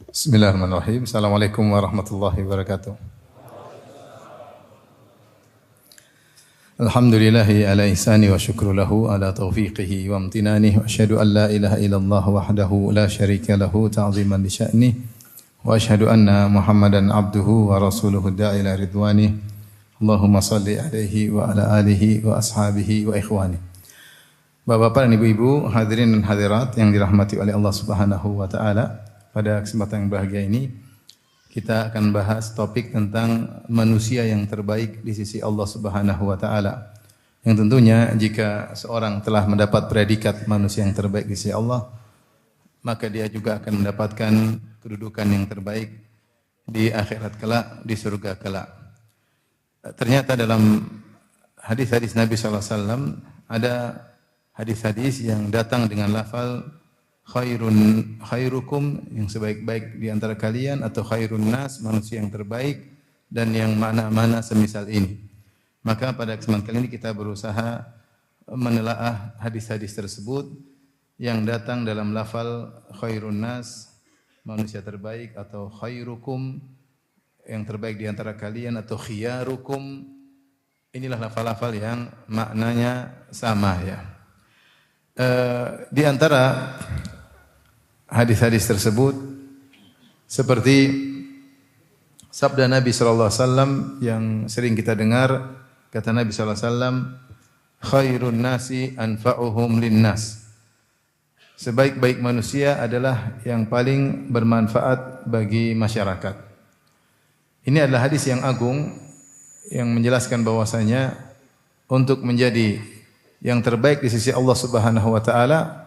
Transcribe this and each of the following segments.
Bismillahirrahmanirrahim. Assalamualaikum warahmatullahi wabarakatuh. Alhamdulillahi ala ihsani wa syukru lahu ala taufiqihi wa amtinanihi wa asyhadu an la ilaha illallah wahdahu la syarika lahu ta'ziman li sya'nih wa asyhadu anna Muhammadan abduhu wa rasuluhu da'ila ridwanih. Allahumma salli alaihi wa ala alihi wa ashabihi wa ikhwani. Bapak-bapak dan ibu-ibu, hadirin dan hadirat yang dirahmati oleh Allah Subhanahu wa taala, pada kesempatan yang bahagia ini kita akan bahas topik tentang manusia yang terbaik di sisi Allah Subhanahu wa taala. Yang tentunya jika seorang telah mendapat predikat manusia yang terbaik di sisi Allah, maka dia juga akan mendapatkan kedudukan yang terbaik di akhirat kelak, di surga kelak. Ternyata dalam hadis-hadis Nabi sallallahu alaihi wasallam ada hadis-hadis yang datang dengan lafal khairukum, yang sebaik-baik di antara kalian, atau khairun nas, manusia yang terbaik, dan yang mana-mana semisal ini. Maka pada kesempatan kali ini kita berusaha menelaah hadis-hadis tersebut yang datang dalam lafal khairun nas, manusia terbaik, atau khairukum, yang terbaik di antara kalian, atau khiyarukum. Inilah lafal-lafal yang maknanya sama ya. Di antara hadis-hadis tersebut seperti sabda Nabi sallallahu alaihi wasallam yang sering kita dengar, kata Nabi sallallahu alaihi wasallam, khairun nasi anfa'uhum linnas. Sebaik-baik manusia adalah yang paling bermanfaat bagi masyarakat. Ini adalah hadis yang agung yang menjelaskan bahwasanya untuk menjadi yang terbaik di sisi Allah Subhanahu wa taala,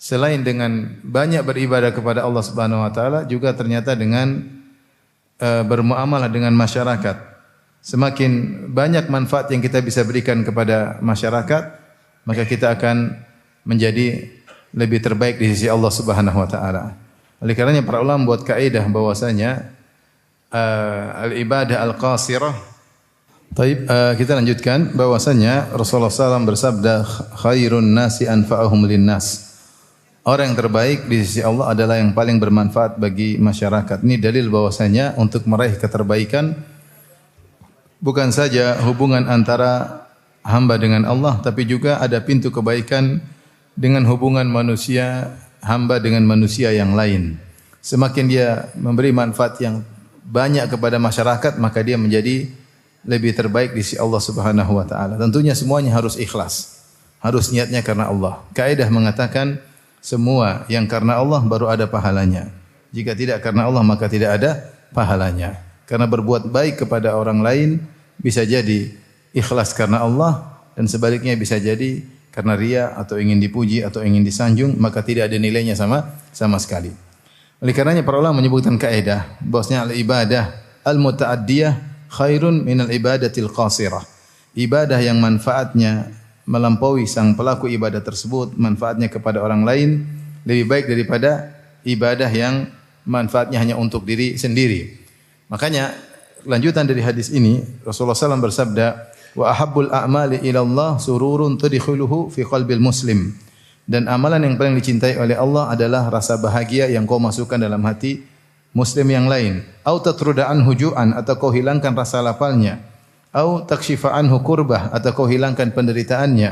selain dengan banyak beribadah kepada Allah Subhanahu wa taala, juga ternyata dengan bermuamalah dengan masyarakat. Semakin banyak manfaat yang kita bisa berikan kepada masyarakat, maka kita akan menjadi lebih terbaik di sisi Allah Subhanahu wa taala. Oleh karenanya para ulama buat kaidah bahwasanya al-ibadah al-qasirah. Baik, kita lanjutkan bahwasanya Rasulullah SAW bersabda, khairun nasi anfa'uhum linnas. Orang yang terbaik di sisi Allah adalah yang paling bermanfaat bagi masyarakat. Ini dalil bahwasanya untuk meraih keterbaikan bukan saja hubungan antara hamba dengan Allah, tapi juga ada pintu kebaikan dengan hubungan manusia, hamba dengan manusia yang lain. Semakin dia memberi manfaat yang banyak kepada masyarakat, maka dia menjadi lebih terbaik di sisi Allah Subhanahu wa taala. Tentunya semuanya harus ikhlas. Harus niatnya karena Allah. Kaidah mengatakan semua yang karena Allah baru ada pahalanya. Jika tidak karena Allah maka tidak ada pahalanya. Karena berbuat baik kepada orang lain bisa jadi ikhlas karena Allah, dan sebaliknya bisa jadi karena riya atau ingin dipuji atau ingin disanjung, maka tidak ada nilainya sama sekali. Oleh karenanya para ulama menyebutkan kaidah bahwasanya al-ibadah al-muta'addiyah khairun minal ibadatil qasirah. Ibadah yang manfaatnya melampaui sang pelaku ibadah tersebut, manfaatnya kepada orang lain, lebih baik daripada ibadah yang manfaatnya hanya untuk diri sendiri. Makanya lanjutan dari hadis ini, Rasulullah SAW bersabda, wa ahabbul a'mali ilallah sururun tudkhiluhu fi qalbil muslim. Dan amalan yang paling dicintai oleh Allah adalah rasa bahagia yang kau masukkan dalam hati muslim yang lain. Au tatruda anhu ju'an, atau kau hilangkan rasa lapalnya. Au takshifa anhu kurbah, atau kau hilangkan penderitaannya.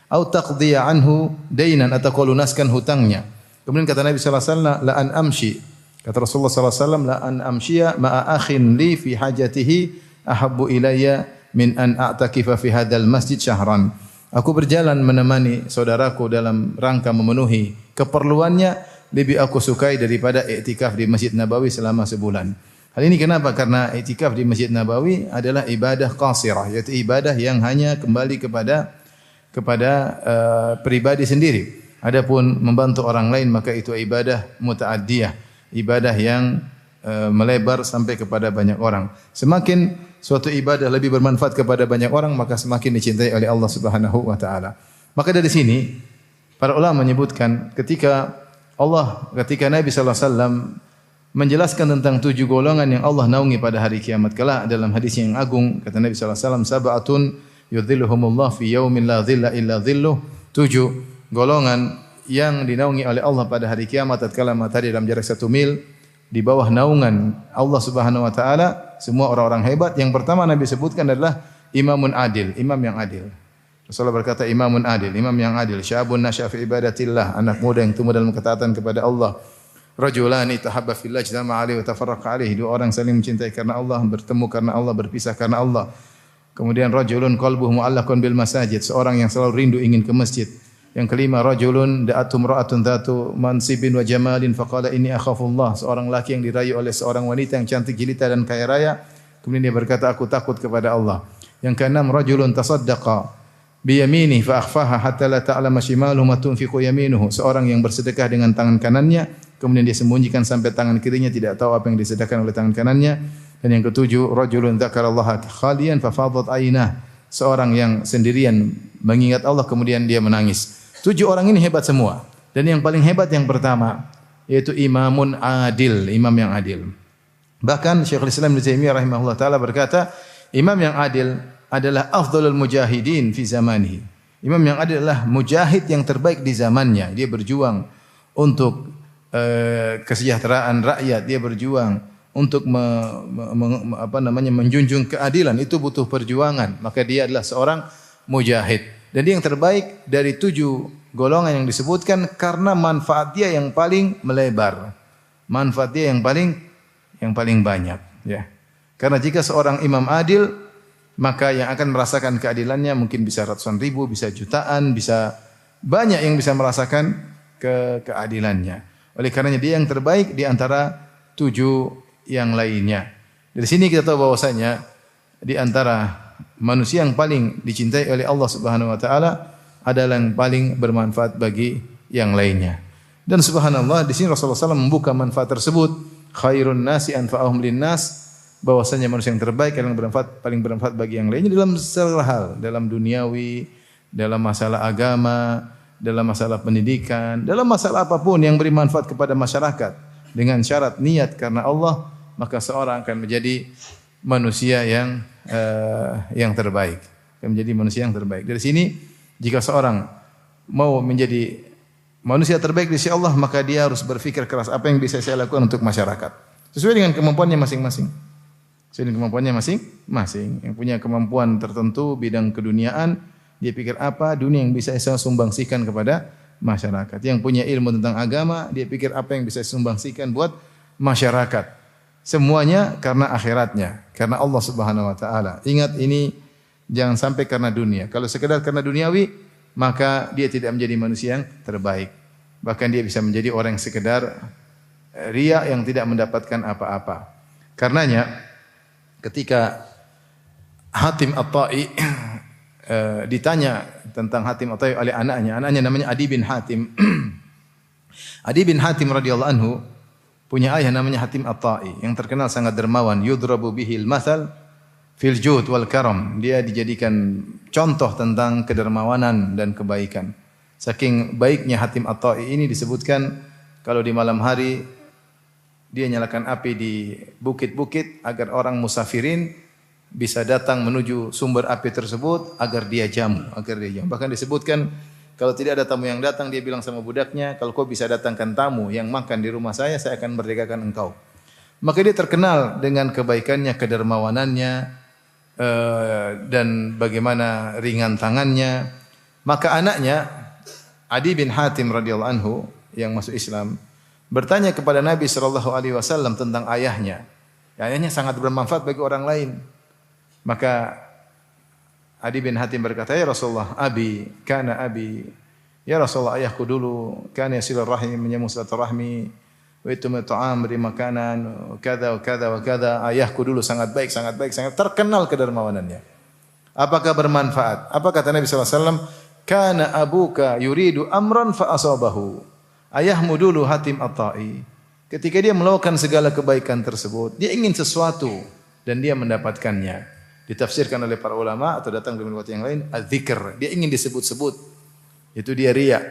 Au taqdiya anhu dainan, atau kau lunaskan hutangnya. Kemudian kata Nabi sallallahu alaihi wasallam, la an amshi. Kata Rasulullah sallallahu alaihi wasallam, la an amshiya ma'a akhin li fi hajatihi ahabbu ilayya min an a'takifa fi hadzal masjid syahran. Aku berjalan menemani saudaraku dalam rangka memenuhi keperluannya, lebih aku sukai daripada iktikaf di Masjid Nabawi selama sebulan. Hal ini kenapa? Karena iktikaf di Masjid Nabawi adalah ibadah qasirah, yaitu ibadah yang hanya kembali kepada pribadi sendiri. Adapun membantu orang lain maka itu ibadah muta'addiyah, ibadah yang melebar sampai kepada banyak orang. Semakin suatu ibadah lebih bermanfaat kepada banyak orang, maka semakin dicintai oleh Allah Subhanahu wa taala. Maka dari sini para ulama menyebutkan ketika Nabi sallallahu alaihi wasallam menjelaskan tentang 7 golongan yang Allah naungi pada hari kiamat kelak, dalam hadis yang agung kata Nabi sallallahu alaihi wasallam, sab'atun yudhilluhumullah fi yaumin la dhilla illa dhilluh. 7 golongan yang dinaungi oleh Allah pada hari kiamat tatkala matahari dalam jarak 1 mil, di bawah naungan Allah Subhanahu wa taala, semua orang-orang hebat. Yang pertama Nabi sebutkan adalah imamun adil, imam yang adil. Rasulullah berkata imamun adil, imam yang adil. Syabun nasya fi ibadatillah, anak muda yang tumbuh dalam ketaatan kepada Allah. Rajulani tahabba fillah ijtama alaihi wa tafarraqa alaihi. Dua orang saling mencintai karena Allah, bertemu karena Allah, berpisah karena Allah. Kemudian rajulun qalbuhu mu'allaqun bil masajid, seorang yang selalu rindu ingin ke masjid. Yang kelima rajulun da'atu imra'atun dzatu mansibin wa jamalin faqala inni akhafullah, seorang laki yang dirayu oleh seorang wanita yang cantik jelita dan kaya raya, kemudian dia berkata aku takut kepada Allah. Yang keenam rajulun tasaddaqa bi yaminihi fa akhfaha hatta la ta'lama shimaluhu ma tunfiqu yaminuhu, seorang yang bersedekah dengan tangan kanannya kemudian dia sembunyikan sampai tangan kirinya tidak tahu apa yang disedekahkan oleh tangan kanannya. Dan yang ketujuh rajulun dzakarallaha khalian fa fadat aynah, seorang yang sendirian mengingat Allah kemudian dia menangis. 7 orang ini hebat semua. Dan yang paling hebat yang pertama, yaitu imamun adil, imam yang adil. Bahkan Syekhul Islam Ibnu Taimiyah rahimahullah taala berkata, imam yang adil adalah afdhalul mujahidin fi zamanihi. Imam yang adil adalah mujahid yang terbaik di zamannya. Dia berjuang untuk kesejahteraan rakyat, dia berjuang untuk menjunjung keadilan, itu butuh perjuangan. Maka dia adalah seorang mujahid. Dan dia yang terbaik dari 7 golongan yang disebutkan karena manfaat dia yang paling melebar. Manfaat dia yang paling banyak, ya. Karena jika seorang imam adil, maka yang akan merasakan keadilannya mungkin bisa ratusan ribu, bisa jutaan, bisa banyak yang bisa merasakan keadilannya. Oleh karenanya dia yang terbaik di antara 7 yang lainnya. Dari sini kita tahu bahwasanya di antara manusia yang paling dicintai oleh Allah Subhanahu wa taala adalah yang paling bermanfaat bagi yang lainnya. Dan subhanallah di sini Rasulullah SAW membuka manfaat tersebut, khairun nasi anfa'uhum linnas, bahwasanya manusia yang terbaik yang paling bermanfaat bagi yang lainnya dalam segala hal, dalam duniawi, dalam masalah agama, dalam masalah pendidikan, dalam masalah apapun yang beri manfaat kepada masyarakat dengan syarat niat karena Allah, maka seorang akan menjadi manusia yang terbaik, akan menjadi manusia yang terbaik. Dari sini jika seorang mau menjadi manusia terbaik di sisi Allah, maka dia harus berpikir keras apa yang bisa saya lakukan untuk masyarakat sesuai dengan kemampuannya masing-masing. Sesuai dengan kemampuannya masing-masing. Yang punya kemampuan tertentu bidang keduniaan, dia pikir apa dunia yang bisa saya sumbangsikan kepada masyarakat. Yang punya ilmu tentang agama, dia pikir apa yang bisa sumbangsikan buat masyarakat. Semuanya karena akhiratnya, karena Allah Subhanahu wa taala. Ingat ini jangan sampai karena dunia. Kalau sekedar karena duniawi, maka dia tidak menjadi manusia yang terbaik. Bahkan dia bisa menjadi orang yang sekedar riya yang tidak mendapatkan apa-apa. Karenanya ketika Hatim At-Tai ditanya tentang Hatim At-Tai oleh anaknya namanya Adi bin Hatim. Adi bin Hatim radhiyallahu anhu punya ayah namanya Hatim At-Tai yang terkenal sangat dermawan, yudrabu bihil mathal fil jud wal karam. Dia dijadikan contoh tentang kedermawanan dan kebaikan. Saking baiknya Hatim At-Tai ini disebutkan kalau di malam hari dia nyalakan api di bukit-bukit agar orang musafirin bisa datang menuju sumber api tersebut agar dia jamu. Bahkan disebutkan kalau tidak ada tamu yang datang, dia bilang sama budaknya, kalau kau bisa datangkan tamu yang makan di rumah saya akan merdekakan engkau. Maka dia terkenal dengan kebaikannya, kedermawanannya, dan bagaimana ringan tangannya. Maka anaknya, Adi bin Hatim radhiyallahu anhu yang masuk Islam, bertanya kepada Nabi SAW tentang ayahnya. Ayahnya sangat bermanfaat bagi orang lain. Maka Adi bin Hatim berkata, ya Rasulullah, kana abi. Ya Rasulullah, ayahku dulu kana yasilur rahim, menyambung silaturahmi, wa yutimmu ta'am, beri makanan, kada wa kada. Ayahku dulu sangat baik, sangat terkenal kedermawanannya. Apakah bermanfaat? Apa kata Nabi SAW? Kana abuka yuridu amran fa asabahu. Ayahmu dulu Hatim At-Tai, ketika dia melakukan segala kebaikan tersebut, dia ingin sesuatu dan dia mendapatkannya. Ditafsirkan oleh para ulama atau datang dari riwayat yang lain, az-zikr. Dia ingin disebut-sebut. Itu dia riya.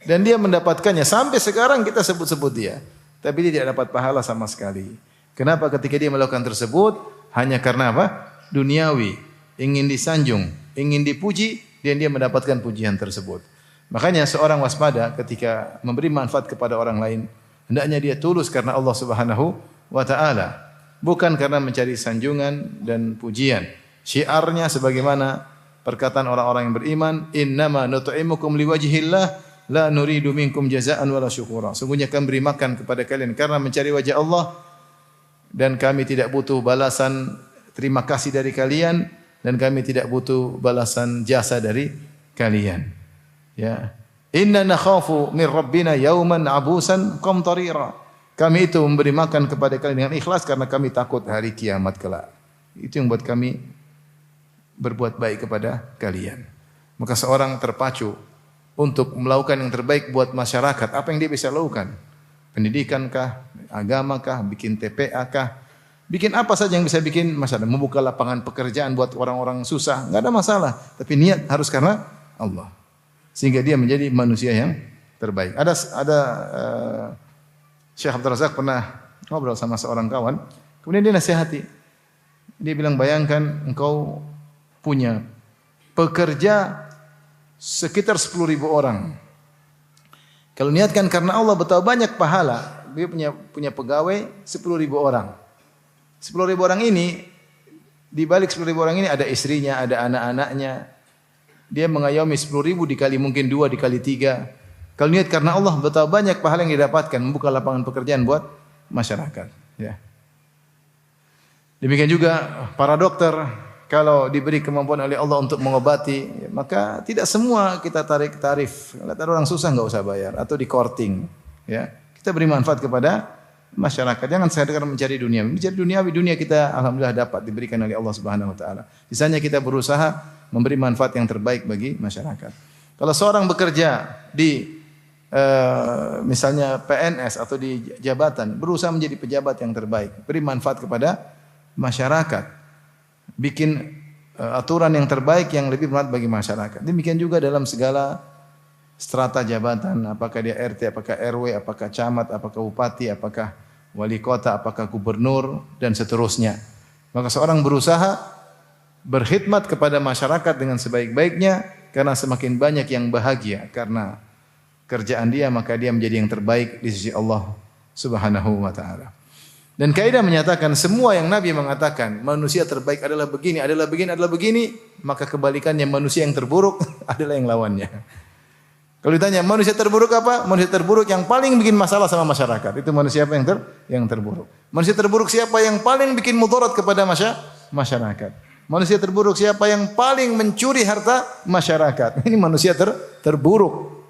Dan dia mendapatkannya. Sampai sekarang kita sebut-sebut dia. Tapi dia tidak dapat pahala sama sekali. Kenapa ketika dia melakukan tersebut? Hanya karena apa? Duniawi. Ingin disanjung. Ingin dipuji. Dan dia mendapatkan pujian tersebut. Makanya seorang waspada ketika memberi manfaat kepada orang lain. Hendaknya dia tulus karena Allah Subhanahu wa taala, bukan karena mencari sanjungan dan pujian. Syiarnya sebagaimana perkataan orang-orang yang beriman, innama nut'imukum liwajhillah la nuridu minkum jazaa'an wala syukura. Sungguhnya kami beri makan kepada kalian karena mencari wajah Allah dan kami tidak butuh balasan terima kasih dari kalian dan kami tidak butuh balasan jasa dari kalian. Ya. Inna nakhafu min rabbina yawman abusan qamtarira. Kami itu memberi makan kepada kalian dengan ikhlas karena kami takut hari kiamat kelak. Itu yang buat kami berbuat baik kepada kalian. Maka seorang terpacu untuk melakukan yang terbaik buat masyarakat. Apa yang dia bisa lakukan? Pendidikan kah? Agama kah? Bikin TPA kah? Bikin apa saja yang bisa bikin masyarakat. Membuka lapangan pekerjaan buat orang-orang susah. Enggak ada masalah. Tapi niat harus karena Allah. Sehingga dia menjadi manusia yang terbaik. Ada Syekh Abdul Razak pernah ngobrol sama seorang kawan. Kemudian dia nasihati. Dia bilang, bayangkan engkau punya pekerja sekitar 10.000 orang. Kalau niatkan karena Allah betapa banyak pahala. Dia punya pegawai 10.000 orang. 10.000 orang ini, di balik 10.000 orang ini ada istrinya, ada anak-anaknya. Dia mengayomi 10.000 dikali mungkin 2 dikali 3. Kalau niat karena Allah betapa banyak pahala yang didapatkan, membuka lapangan pekerjaan buat masyarakat. Ya. Demikian juga para dokter. Kalau diberi kemampuan oleh Allah untuk mengobati, maka tidak semua kita tarik tarif. Kalau ada orang susah enggak usah bayar atau di korting, ya. Kita beri manfaat kepada masyarakat. Jangan sekadar mencari dunia. Mencari dunia kita alhamdulillah dapat diberikan oleh Allah Subhanahu wa taala. Sisanya kita berusaha memberi manfaat yang terbaik bagi masyarakat. Kalau seorang bekerja di misalnya PNS atau di jabatan, berusaha menjadi pejabat yang terbaik, beri manfaat kepada masyarakat. Bikin aturan yang terbaik yang lebih bermanfaat bagi masyarakat. Demikian juga dalam segala strata jabatan, apakah dia RT, apakah RW, apakah camat, apakah bupati, apakah wali kota, apakah gubernur dan seterusnya. Maka seorang berusaha berkhidmat kepada masyarakat dengan sebaik-baiknya karena semakin banyak yang bahagia karena kerjaan dia, maka dia menjadi yang terbaik di sisi Allah Subhanahu wa taala. Dan kaidah menyatakan semua yang Nabi mengatakan manusia terbaik adalah begini, adalah begini, adalah begini, maka kebalikannya manusia yang terburuk adalah yang lawannya. Kalau ditanya manusia terburuk apa? Manusia terburuk yang paling bikin masalah sama masyarakat. Itu manusia apa yang terburuk? Manusia terburuk siapa yang paling bikin mudarat kepada masyarakat? Manusia terburuk siapa yang paling mencuri harta masyarakat? Ini manusia terburuk.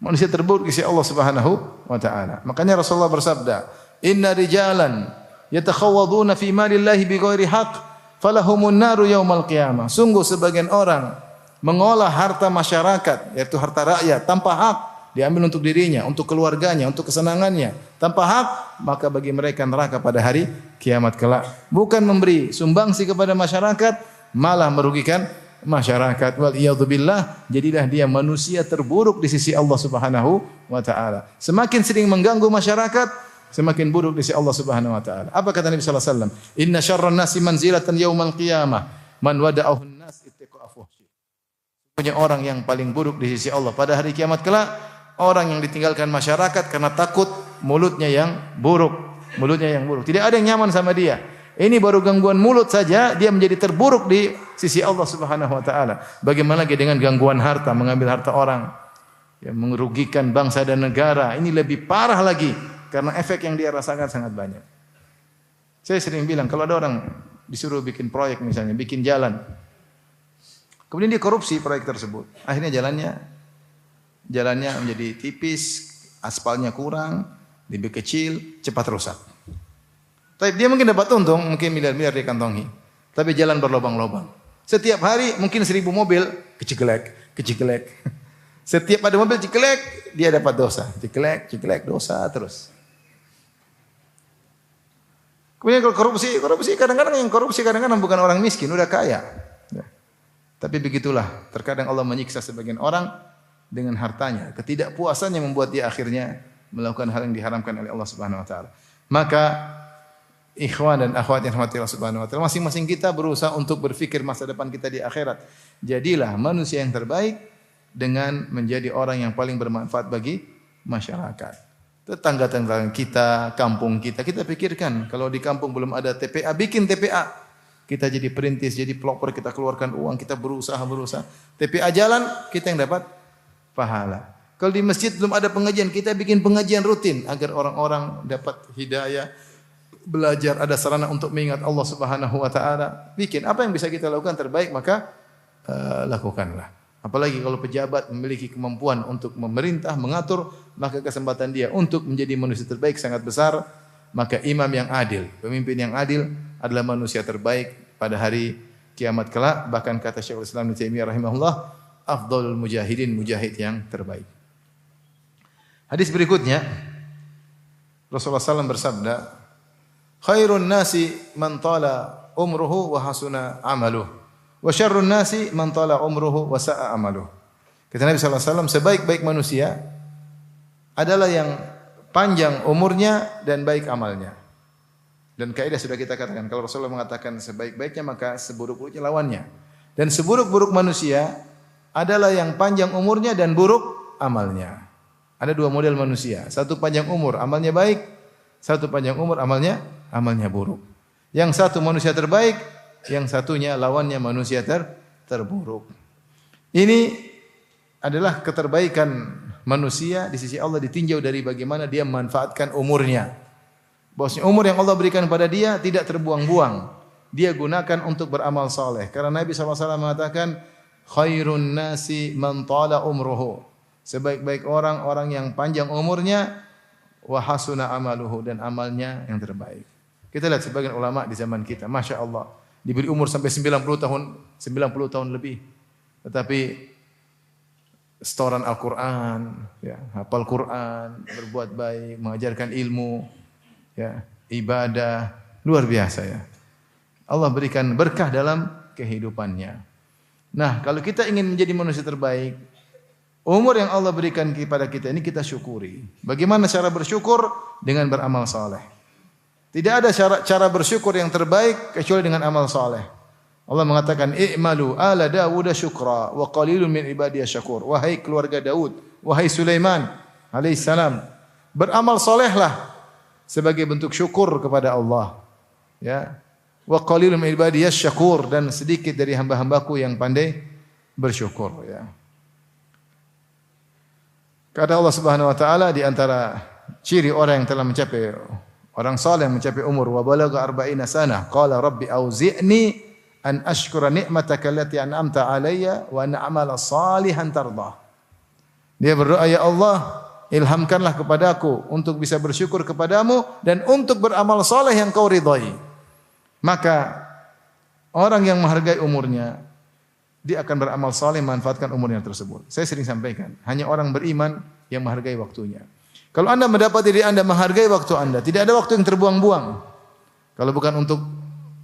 Manusia terburuk di sisi Allah Subhanahu wa taala. Makanya Rasulullah bersabda, "Inna rijalan yatakhawaduna fi malillahi bighairi haqq, falahumun naru yaumal qiyamah." Sungguh sebagian orang mengolah harta masyarakat, yaitu harta rakyat tanpa hak, diambil untuk dirinya, untuk keluarganya, untuk kesenangannya, tanpa hak, maka bagi mereka neraka pada hari kiamat kelak. Bukan memberi sumbangsi kepada masyarakat, malah merugikan masyarakat. Wal iyadzubillah, jadilah dia manusia terburuk di sisi Allah Subhanahu wa taala. Semakin sering mengganggu masyarakat, semakin buruk di sisi Allah Subhanahu wa taala. Apa kata Nabi sallallahu alaihi wasallam? Inna syarran nasi manzilatan yaumal qiyamah man wada'ahu an-nas ittaqa fuhsyi. Punya orang yang paling buruk di sisi Allah pada hari kiamat kelak, orang yang ditinggalkan masyarakat karena takut mulutnya yang buruk. Mulutnya yang buruk. Tidak ada yang nyaman sama dia. Ini baru gangguan mulut saja, dia menjadi terburuk di sisi Allah Subhanahu wa taala. Bagaimana lagi dengan gangguan harta, mengambil harta orang, yang merugikan bangsa dan negara. Ini lebih parah lagi karena efek yang dia rasakan sangat banyak. Saya sering bilang kalau ada orang disuruh bikin proyek misalnya, bikin jalan, kemudian dia korupsi proyek tersebut, akhirnya jalannya menjadi tipis, aspalnya kurang, lebih kecil, cepat rusak. Tapi dia mungkin dapat untung, mungkin miliar-miliar dia kantongi. Tapi jalan berlobang-lobang. Setiap hari mungkin 1.000 mobil kecikelek. Setiap ada mobil cikelek, dia dapat dosa. Cikelek, dosa terus. Kemudian kalau korupsi kadang-kadang yang korupsi kadang-kadang bukan orang miskin, udah kaya. Ya. Tapi begitulah, terkadang Allah menyiksa sebagian orang dengan hartanya. Ketidakpuasannya membuat dia akhirnya melakukan hal yang diharamkan oleh Allah Subhanahu wa taala. Maka ikhwan dan akhwat yang rahmati Allah Subhanahu wa taala, masing-masing kita berusaha untuk berfikir masa depan kita di akhirat. Jadilah manusia yang terbaik dengan menjadi orang yang paling bermanfaat bagi masyarakat. Tetangga-tetangga kita, kampung kita, kita pikirkan kalau di kampung belum ada TPA, bikin TPA. Kita jadi perintis, jadi pelopor, kita keluarkan uang, kita berusaha. TPA jalan, kita yang dapat pahala. Kalau di masjid belum ada pengajian, kita bikin pengajian rutin agar orang-orang dapat hidayah, belajar, ada sarana untuk mengingat Allah Subhanahu wa taala. Bikin apa yang bisa kita lakukan terbaik, maka lakukanlah. Apalagi kalau pejabat memiliki kemampuan untuk memerintah, mengatur, maka kesempatan dia untuk menjadi manusia terbaik sangat besar. Maka imam yang adil, pemimpin yang adil adalah manusia terbaik pada hari kiamat kelak. Bahkan kata Syekhul Islam Ibnu Taimiyah rahimahullah, afdhalul mujahidin, mujahid yang terbaik. Hadis berikutnya, Rasulullah SAW bersabda, khairun nasi man tala umruhu wa hasuna amaluh. Wa syarrun nasi man tala umruhu wa sa'a amaluh. Kata Nabi sallallahu alaihi wasallam, sebaik-baik manusia adalah yang panjang umurnya dan baik amalnya. Dan kaidah sudah kita katakan, kalau Rasulullah mengatakan sebaik-baiknya maka seburuk-buruknya lawannya. Dan seburuk-buruk manusia adalah yang panjang umurnya dan buruk amalnya. Ada dua model manusia, satu panjang umur amalnya baik, satu panjang umur amalnya buruk. Yang satu manusia terbaik, yang satunya lawannya manusia terburuk. Ini adalah keterbaikan manusia di sisi Allah ditinjau dari bagaimana dia memanfaatkan umurnya. Bahwasanya umur yang Allah berikan pada dia tidak terbuang-buang. Dia gunakan untuk beramal saleh. Karena Nabi SAW mengatakan, khairun nasi man tala umruhu. Sebaik-baik orang yang panjang umurnya, wa hasuna amaluhu, dan amalnya yang terbaik. Kita lihat sebagian ulama di zaman kita, Masya Allah, diberi umur sampai 90 tahun lebih. Tetapi setoran Al-Quran, ya, hafal Quran, berbuat baik, mengajarkan ilmu, ya, ibadah, luar biasa ya. Allah berikan berkah dalam kehidupannya. Nah, kalau kita ingin menjadi manusia terbaik, umur yang Allah berikan kepada kita ini kita syukuri. Bagaimana cara bersyukur? Dengan beramal saleh. Tidak ada cara bersyukur yang terbaik kecuali dengan amal saleh. Allah mengatakan, "I'malu ala Dawud syukra wa qalilun min ibadiyas syakur." Wahai keluarga Daud, wahai Sulaiman alaihissalam, beramal salehlah sebagai bentuk syukur kepada Allah. Ya. Wa qalilun min ibadiyas syakur, dan sedikit dari hamba-hambaku yang pandai bersyukur, ya. Kata Allah Subhanahu wa taala, di antara ciri orang yang telah mencapai, orang saleh yang mencapai umur wa balagha 40 sana, qala rabbi auzi'ni an ashkura ni'mataka allati an'amta alayya wa an a'mala salihan tardah. Dia berdoa, ya Allah, ilhamkanlah kepadaku untuk bisa bersyukur kepadamu dan untuk beramal saleh yang kau ridhai. Maka orang yang menghargai umurnya, dia akan beramal saleh manfaatkan umurnya tersebut. Saya sering sampaikan, hanya orang beriman yang menghargai waktunya. Kalau Anda mendapati diri Anda menghargai waktu Anda, tidak ada waktu yang terbuang-buang. Kalau bukan untuk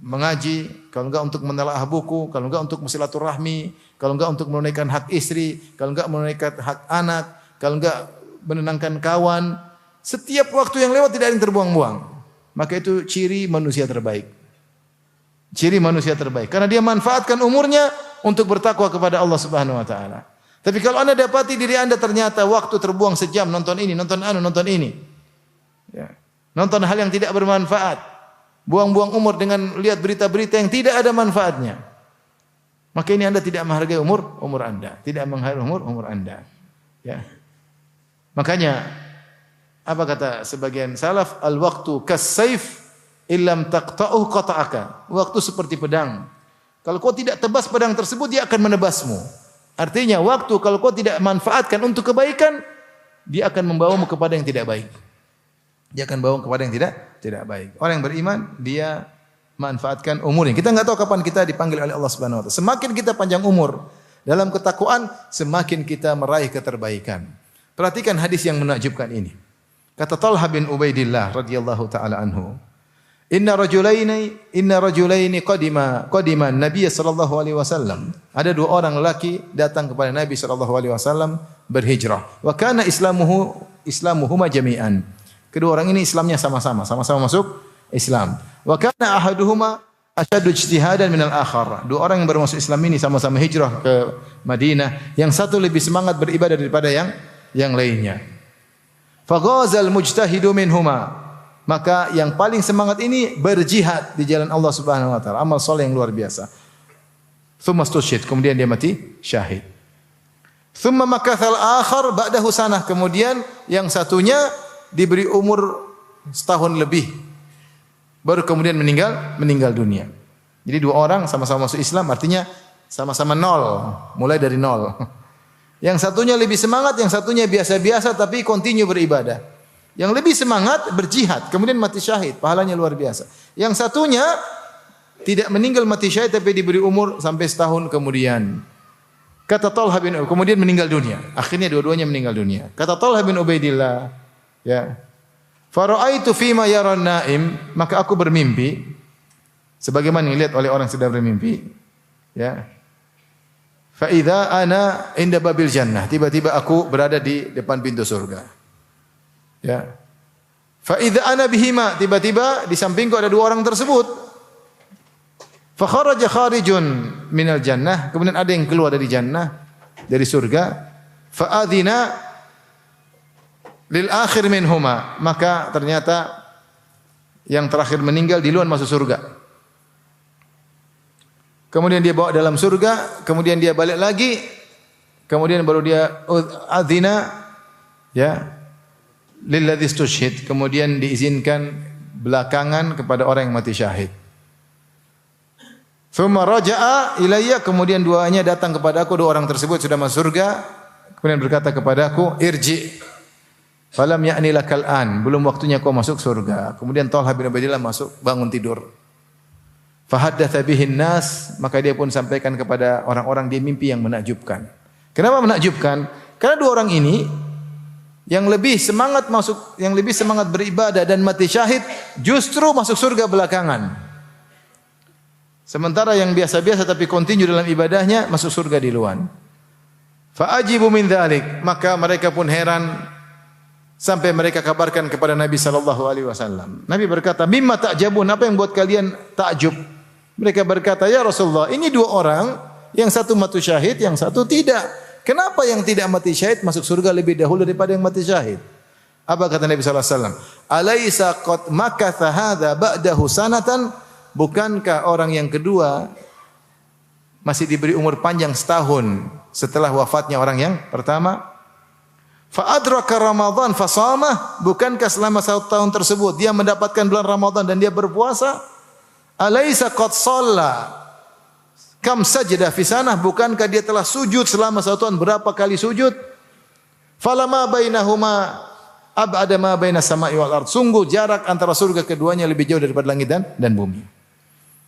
mengaji, kalau enggak untuk menelaah buku, kalau enggak untuk silaturahmi, kalau enggak untuk menunaikan hak istri, kalau enggak menunaikan hak anak, kalau enggak menenangkan kawan, setiap waktu yang lewat tidak ada yang terbuang-buang. Maka itu ciri manusia terbaik. Ciri manusia terbaik. Karena dia manfaatkan umurnya untuk bertakwa kepada Allah Subhanahu wa taala. Tapi kalau Anda dapati diri Anda ternyata waktu terbuang sejam nonton ini, nonton ini. Ya. Nonton hal yang tidak bermanfaat. Buang-buang umur dengan lihat berita-berita yang tidak ada manfaatnya. Maka ini Anda tidak menghargai umur Anda, tidak menghargai umur Anda. Ya. Makanya apa kata sebagian salaf, al-waqtu kas-saif illam taqta'uhu qata'aka. Waktu seperti pedang. Kalau kau tidak tebas pedang tersebut, dia akan menebasmu. Artinya waktu kalau kau tidak manfaatkan untuk kebaikan, dia akan membawamu kepada yang tidak baik. Dia akan bawa kepada yang tidak baik. Orang yang beriman, dia manfaatkan umurnya. Kita enggak tahu kapan kita dipanggil oleh Allah Subhanahu wa taala. Semakin kita panjang umur dalam ketakwaan, semakin kita meraih keterbaikan. Perhatikan hadis yang menakjubkan ini. Kata Talha bin Ubaidillah radhiyallahu taala anhu, Inna rajulaini qadima Nabi sallallahu alaihi wasallam. Ada dua orang lelaki datang kepada Nabi sallallahu alaihi wasallam berhijrah. Wa kana islamuhuma jami'an. Kedua orang ini Islamnya sama-sama masuk Islam. Wa kana ahaduhuma asyaddu ijtihadan minal akhar. Dua orang yang baru masuk Islam ini sama-sama hijrah ke Madinah. Yang satu lebih semangat beribadah daripada yang lainnya. Faghazal mujtahidu minhuma. Maka yang paling semangat ini berjihad di jalan Allah Subhanahu wa taala. Amal saleh yang luar biasa. Tsumma stushhid, kemudian dia mati syahid. Tsumma makathal akhar ba'dahu sanah, kemudian yang satunya diberi umur setahun lebih. Baru kemudian meninggal dunia. Jadi dua orang sama-sama masuk Islam artinya sama-sama nol, mulai dari nol. Yang satunya lebih semangat, yang satunya biasa-biasa tapi continue beribadah. Yang lebih semangat berjihad, kemudian mati syahid, pahalanya luar biasa. Yang satunya tidak meninggal mati syahid tapi diberi umur sampai setahun kemudian. Kata Talha bin Ubaidillah, kemudian meninggal dunia. Akhirnya dua-duanya meninggal dunia. Kata Talha bin Ubaidillah, ya. Fara'aitu fima yaran naim, maka aku bermimpi sebagaimana dilihat oleh orang sedang bermimpi, ya. Fa idza ana inda babil jannah, tiba-tiba aku berada di depan pintu surga. Ya. Fa idza ana bihima, tiba-tiba di sampingku ada dua orang tersebut. Fa kharaja kharijun minal jannah, kemudian ada yang keluar dari jannah, dari surga. Fa adzina lil akhir minhuma, maka ternyata yang terakhir meninggal di luar masuk surga. Kemudian dia bawa dalam surga, kemudian dia balik lagi, kemudian baru dia adzina, ya, lilladzi istushhid, kemudian diizinkan belakangan kepada orang yang mati syahid. Tsumma raja'a ilayya, kemudian duanya datang kepada aku, dua orang tersebut sudah masuk surga, kemudian berkata kepada aku, irji falam ya'ni lakal an, belum waktunya kau masuk surga. Kemudian Talha bin Ubaidillah masuk, bangun tidur. Fahaddatsa bihin nas, maka dia pun sampaikan kepada orang-orang dia mimpi yang menakjubkan. Kenapa menakjubkan? Karena dua orang ini yang lebih semangat beribadah dan mati syahid justru masuk surga belakangan. Sementara yang biasa-biasa tapi continue dalam ibadahnya masuk surga di luar. Fa ajibu min dzalik, maka mereka pun heran sampai mereka kabarkan kepada Nabi sallallahu alaihi wasallam. Nabi berkata, "Mimma ta'jabun? Apa yang buat kalian takjub?" Mereka berkata, "Ya Rasulullah, ini dua orang, yang satu mati syahid, yang satu tidak. Kenapa yang tidak mati syahid masuk surga lebih dahulu daripada yang mati syahid?" Apa kata Nabi sallallahu alaihi wasallam? "Alaisa qad makatha hadza ba'dahu sanatan?" Bukankah orang yang kedua masih diberi umur panjang setahun setelah wafatnya orang yang pertama? Fa adraka Ramadan fasama, bukankah selama 1 tahun tersebut dia mendapatkan bulan Ramadan dan dia berpuasa? Alaisa qad shalla kam sajdah fi sanah, bukankah dia telah sujud selama 1 tahun, berapa kali sujud? Falama bainahuma ab'ada ma baina samai wal ard, sungguh jarak antara surga keduanya lebih jauh daripada langit dan bumi.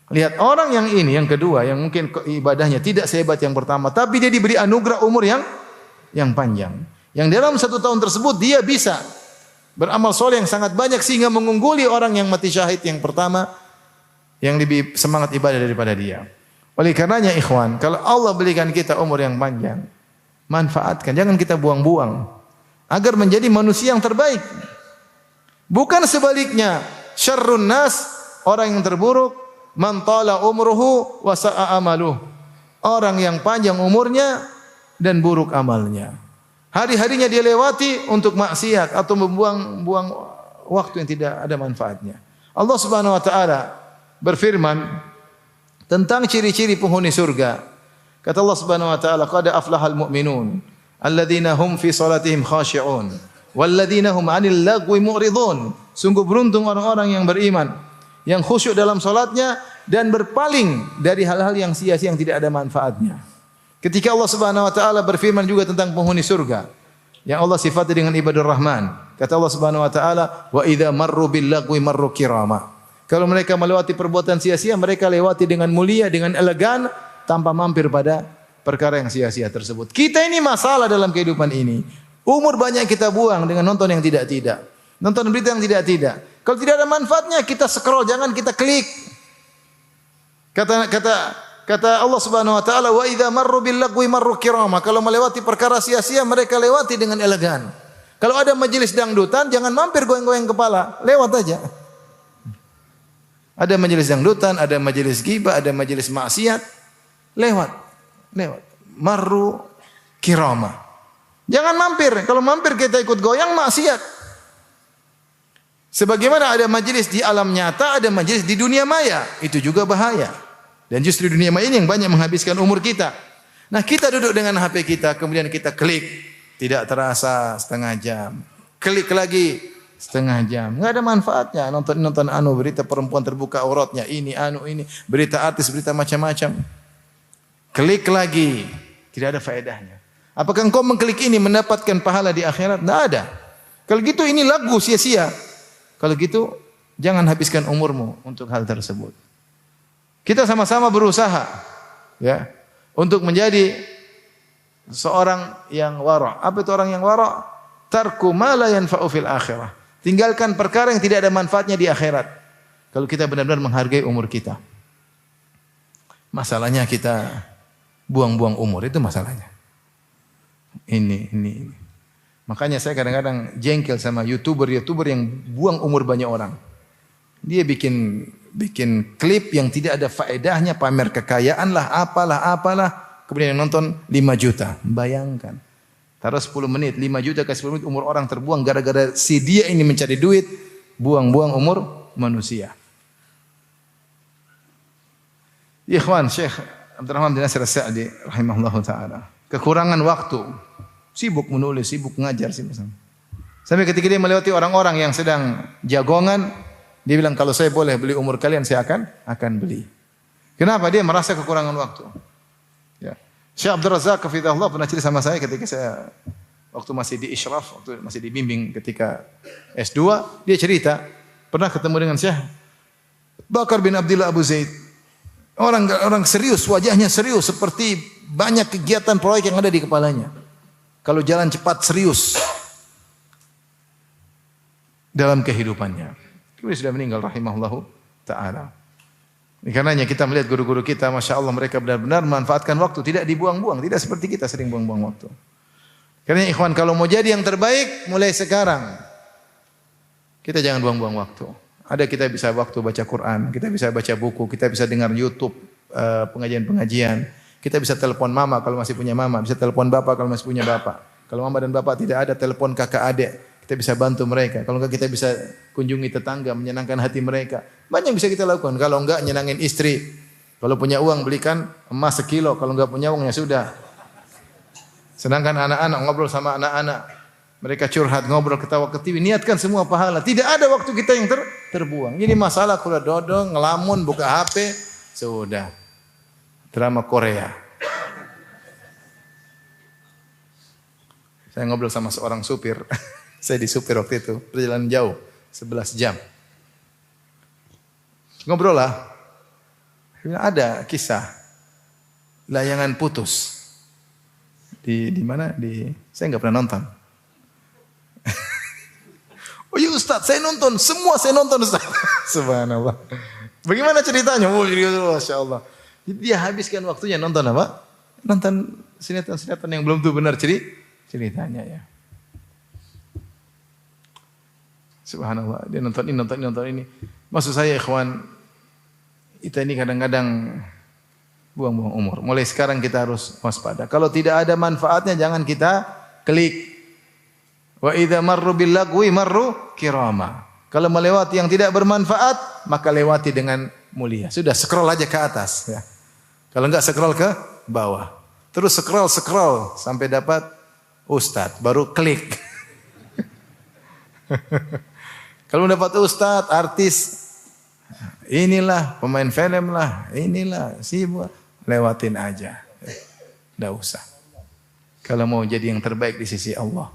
Lihat orang yang ini, yang kedua, yang mungkin ibadahnya tidak sehebat yang pertama, tapi dia diberi anugerah umur yang panjang. Yang dalam 1 tahun tersebut dia bisa beramal soleh yang sangat banyak sehingga mengungguli orang yang mati syahid yang pertama yang lebih semangat ibadah daripada dia. Oleh karenanya ikhwan, kalau Allah berikan kita umur yang panjang, manfaatkan, jangan kita buang-buang agar menjadi manusia yang terbaik. Bukan sebaliknya, syarrun nas, orang yang terburuk, man tala umruhu wa sa'a amaluh, orang yang panjang umurnya dan buruk amalnya. Hari-harinya dia lewati untuk maksiat atau membuang waktu yang tidak ada manfaatnya. Allah Subhanahu wa taala berfirman tentang ciri-ciri penghuni surga. Kata Allah Subhanahu wa taala, "Qad aflahal mu'minun alladzina hum fi salatihim khashi'un walladzina hum 'anil lagwi mu'ridun." Sungguh beruntung orang-orang yang beriman, yang khusyuk dalam salatnya dan berpaling dari hal-hal yang sia-sia yang tidak ada manfaatnya. Ketika Allah Subhanahu wa taala berfirman juga tentang penghuni surga yang Allah sifati dengan ibadur rahman, kata Allah Subhanahu wa taala, "Wa idza marru bil lagwi marru kirama." Kalau mereka melewati perbuatan sia-sia, mereka lewati dengan mulia, dengan elegan, tanpa mampir pada perkara yang sia-sia tersebut. Kita ini masalah dalam kehidupan ini. Umur banyak kita buang dengan nonton yang tidak-tidak. Nonton berita yang tidak-tidak. Kalau tidak ada manfaatnya, kita scroll, jangan kita klik. Kata Allah Subhanahu wa taala, "Wa idza marru bil lagwi marru kirama." Kalau melewati perkara sia-sia, mereka lewati dengan elegan. Kalau ada majelis dangdutan, jangan mampir goyang-goyang kepala, lewat aja. Ada majelis dangdutan, ada majelis ghibah, ada majelis maksiat, lewat. Marru kirama. Jangan mampir. Kalau mampir kita ikut goyang maksiat. Sebagaimana ada majelis di alam nyata, ada majelis di dunia maya. Itu juga bahaya. Dan justru dunia maya ini yang banyak menghabiskan umur kita. Nah, kita duduk dengan HP kita, kemudian kita klik. Tidak terasa setengah jam. Klik lagi setengah jam. Enggak ada manfaatnya. Nonton berita perempuan terbuka auratnya. Ini. Berita artis, berita macam-macam. Klik lagi. Tidak ada faedahnya. Apakah engkau mengklik ini mendapatkan pahala di akhirat? Tidak ada. Kalau gitu ini lagu sia-sia. Kalau gitu, jangan habiskan umurmu untuk hal tersebut. Kita sama-sama berusaha, ya, untuk menjadi seorang yang wara'. Apa itu orang yang wara'? Tarku ma la yanfa'u fil akhirah. Tinggalkan perkara yang tidak ada manfaatnya di akhirat. Kalau kita benar-benar menghargai umur kita. Masalahnya kita buang-buang umur, itu masalahnya. Ini. Makanya saya kadang-kadang jengkel sama YouTuber yang buang umur banyak orang. Dia bikin klip yang tidak ada faedahnya, pamer kekayaan lah, apalah. Kemudian yang nonton 5 juta. Bayangkan. Taruh 10 menit, 5 juta ke 10 menit umur orang terbuang gara-gara si dia ini mencari duit, buang-buang umur manusia. Ikhwan, Syekh Abdurrahman bin Nasir As-Sa'di rahimahullahu taala. Kekurangan waktu. Sibuk menulis, sibuk mengajar sampai ketika dia melewati orang-orang yang sedang jagongan, dia bilang kalau saya boleh beli umur kalian saya akan beli. Kenapa? Dia merasa kekurangan waktu. Ya. Syekh Abdul Razak hafizahullah pernah cerita sama saya ketika saya waktu masih di Isyraf, waktu masih dibimbing ketika S2, dia cerita pernah ketemu dengan Syekh Bakar bin Abdullah Abu Zaid. Orang serius, wajahnya serius seperti banyak kegiatan proyek yang ada di kepalanya. Kalau jalan cepat serius dalam kehidupannya. Dia sudah meninggal rahimahullahu ta'ala. Karenanya kita melihat guru-guru kita, Masya Allah mereka benar-benar memanfaatkan waktu. Tidak dibuang-buang, tidak seperti kita sering buang-buang waktu. Karena ikhwan kalau mau jadi yang terbaik mulai sekarang. Kita jangan buang-buang waktu. Ada kita bisa waktu baca Quran, kita bisa baca buku, kita bisa dengar YouTube pengajian-pengajian. Kita bisa telepon mama kalau masih punya mama, bisa telepon bapak kalau masih punya bapak. Kalau mama dan bapak tidak ada, telepon kakak adik, kita bisa bantu mereka. Kalau enggak kita bisa kunjungi tetangga, menyenangkan hati mereka. Banyak yang bisa kita lakukan. Kalau enggak nyenangin istri. Kalau punya uang belikan emas 1 kilo, kalau enggak punya uang ya sudah. Sedangkan anak-anak ngobrol sama anak-anak. Mereka curhat, ngobrol, ketawa ketiwi, niatkan semua pahala. Tidak ada waktu kita yang terbuang. Ini masalah kula dodong, ngelamun, buka HP, sudah. Drama Korea. Saya ngobrol sama seorang supir. Saya disupir waktu itu, perjalanan jauh, 11 jam. Ngobrol lah. Ada kisah layangan putus. Di mana? Saya enggak pernah nonton. Oh iya Ustaz, saya nonton. Semua saya nonton Ustaz. Subhanallah. Bagaimana ceritanya? Oh, Masya Allah. Dia habiskan waktunya nonton apa? Nonton sinetron-sinetron yang belum tuh benar ceritanya ya. Subhanallah. Dia nonton ini. Maksud saya ikhwan, kita ini kadang-kadang buang-buang umur. Mulai sekarang kita harus waspada. Kalau tidak ada manfaatnya jangan kita klik. Wa idza marru bil lagwi marru kirama. Kalau melewati yang tidak bermanfaat, maka lewati dengan mulia. Sudah scroll aja ke atas ya. Kalau enggak scroll ke bawah. Terus scroll sampai dapat ustadz, baru klik. Kalau dapat ustadz, artis, inilah pemain film lah, inilah sibuk, lewatin aja. Enggak usah. Kalau mau jadi yang terbaik di sisi Allah.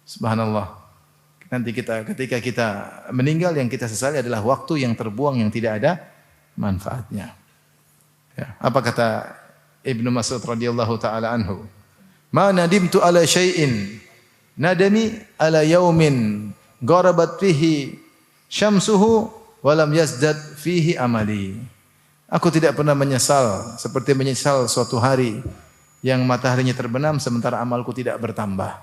Subhanallah. Nanti ketika kita meninggal yang kita sesali adalah waktu yang terbuang yang tidak ada manfaatnya. Ya. Apa kata Ibnu Mas'ud radhiyallahu taala anhu? Ma nadimtu ala syai'in nadami ala yaumin gharabat fihi syamsuhu wa lam yazdad fihi amali. Aku tidak pernah menyesal seperti menyesal suatu hari yang mataharinya terbenam sementara amalku tidak bertambah.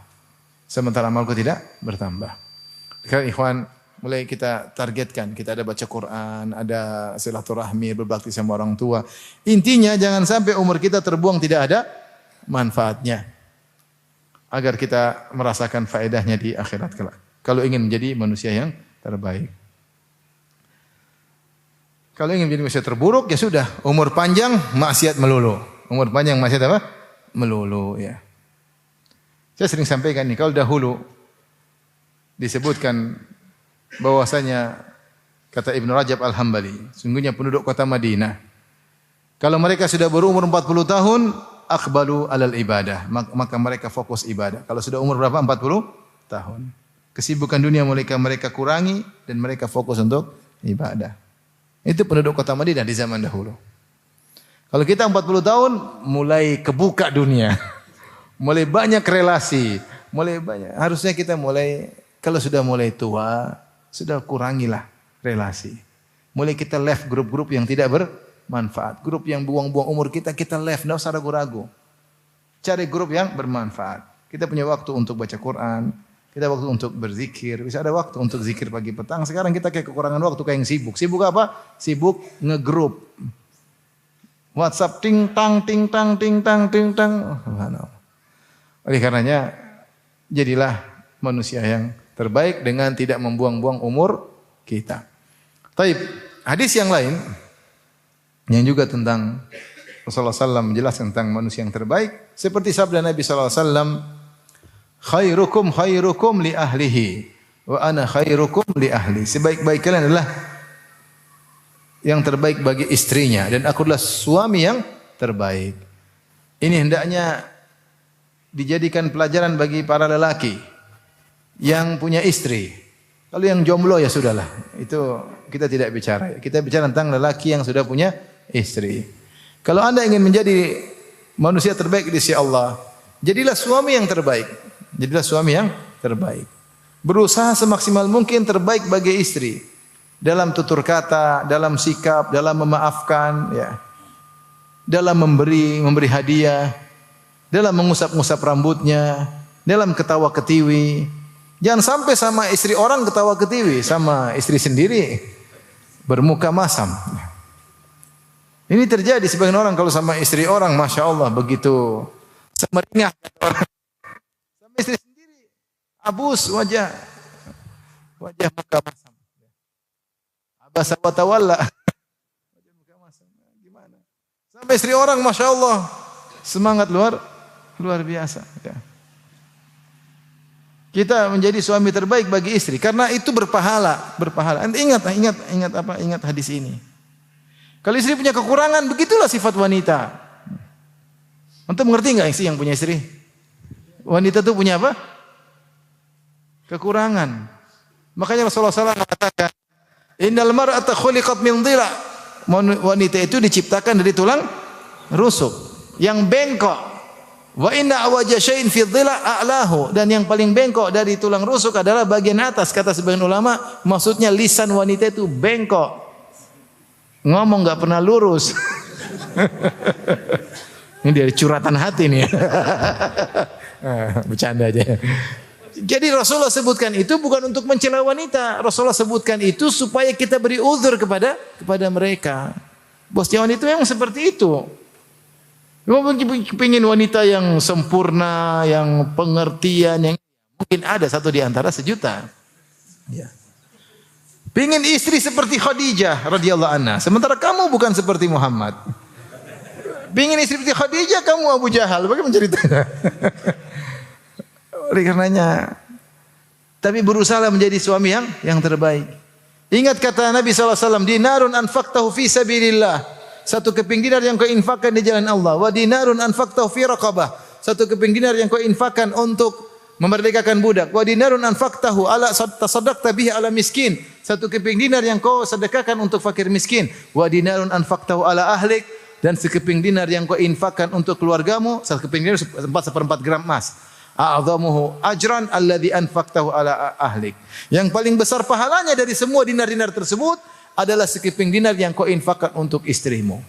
Sekarang ikhwan, mulai kita targetkan, kita ada baca Quran, ada silaturahmi, berbakti sama orang tua. Intinya jangan sampai umur kita terbuang tidak ada manfaatnya. Agar kita merasakan faedahnya di akhirat kelak. Kalau ingin menjadi manusia yang terbaik. Kalau ingin menjadi manusia terburuk, ya sudah, umur panjang maksiat melulu. Umur panjang maksiat apa? Melulu, ya. Saya sering sampaikan nih, kalau dahulu disebutkan bahwasanya kata Ibnu Rajab Al-Hambali, sungguhnya penduduk kota Madinah, kalau mereka sudah berumur 40 tahun, aqbalu alal ibadah, maka mereka fokus ibadah. Kalau sudah umur berapa? 40 tahun. Kesibukan dunia mereka kurangi dan mereka fokus untuk ibadah. Itu penduduk kota Madinah di zaman dahulu. Kalau kita 40 tahun, mulai kebuka dunia. Mulai banyak relasi. Mulai banyak. Harusnya kita mulai, kalau sudah mulai tua, sudah kurangilah relasi. Mulai kita left grup-grup yang tidak bermanfaat. Grup yang buang-buang umur kita left. Tidak usah ragu-ragu. Cari grup yang bermanfaat. Kita punya waktu untuk baca Quran. Kita waktu untuk berzikir, bisa ada waktu untuk zikir pagi petang. Sekarang kita kayak kekurangan waktu, kayak yang sibuk. Sibuk apa? Sibuk ngegrup. WhatsApp ting tang. Oleh karenanya, jadilah manusia yang terbaik dengan tidak membuang-buang umur kita. Taib, hadis yang lain yang juga tentang Rasulullah SAW menjelaskan tentang manusia yang terbaik, seperti sabda Nabi SAW, khairukum li ahlihi wa ana khairukum li ahli. Sebaik-baik kalian adalah yang terbaik bagi istrinya dan aku adalah suami yang terbaik. Ini hendaknya dijadikan pelajaran bagi para lelaki yang punya istri. Kalau yang jomblo ya sudahlah, itu kita tidak bicara. Kita bicara tentang lelaki yang sudah punya istri. Kalau Anda ingin menjadi manusia terbaik di sisi Allah, jadilah suami yang terbaik. Jadilah suami yang terbaik. Berusaha semaksimal mungkin terbaik bagi istri. Dalam tutur kata, dalam sikap, dalam memaafkan, ya. Dalam memberi hadiah, dalam mengusap-ngusap rambutnya, dalam ketawa ketiwi. Jangan sampai sama istri orang ketawa ketiwi, sama istri sendiri bermuka masam. Ini terjadi sebagian orang kalau sama istri orang, Masya Allah, begitu semeringah orang. Istri sendiri abus wajah muka masam. Abasa wa tawalla. Wajah muka masam. Gimana? Sampai istri orang Masya Allah semangat luar biasa. Ya. Kita menjadi suami terbaik bagi istri karena itu berpahala. Ingat hadis ini. Kalau istri punya kekurangan, begitulah sifat wanita. Antum mengerti enggak sih yang punya istri? Wanita itu punya apa? Kekurangan. Makanya Rasulullah SAW mengatakan, Innal mar'ata khuliqat min dhila. Wanita itu diciptakan dari tulang rusuk yang bengkok. Wa inna awaja syai'in fi dhila a'lahu. Dan yang paling bengkok dari tulang rusuk adalah bagian atas. Kata sebagian ulama, maksudnya lisan wanita itu bengkok. Ngomong enggak pernah lurus. Ini dari curhatan hati nih. Bercanda aja. Jadi Rasulullah sebutkan itu bukan untuk mencela wanita. Rasulullah sebutkan itu supaya kita beri uzur kepada mereka. Bosnya wanita memang seperti itu. Pengen wanita yang sempurna, yang pengertian, yang mungkin ada satu di antara sejuta. Ya. Pengen istri seperti Khadijah radhiyallahu anha. Sementara kamu bukan seperti Muhammad. Pengen istri seperti Khadijah, kamu Abu Jahal. Bagaimana ceritanya? Oleh karenanya, tapi berusaha menjadi suami yang terbaik. Ingat kata Nabi SAW, dinarun anfaqtahu fi sabilillah. Satu keping dinar yang kau infakkan di jalan Allah. Wa dinarun anfaqtahu fi raqabah. Satu keping dinar yang kau infakkan untuk memerdekakan budak. Wa dinarun anfaqtahu ala tasaddaqta bihi ala miskin. Satu keping dinar yang kau sedekahkan untuk fakir miskin. Wa dinarun anfaqtahu ala ahlik. Dan sekeping dinar yang kau infakkan untuk keluargamu. Satu keping dinar 4/4 gram emas. A'dhamuhu ajran alladhi anfaqtahu ala ahlik. Yang paling besar pahalanya dari semua dinar-dinar tersebut adalah sekeping dinar yang kau infakkan untuk istrimu.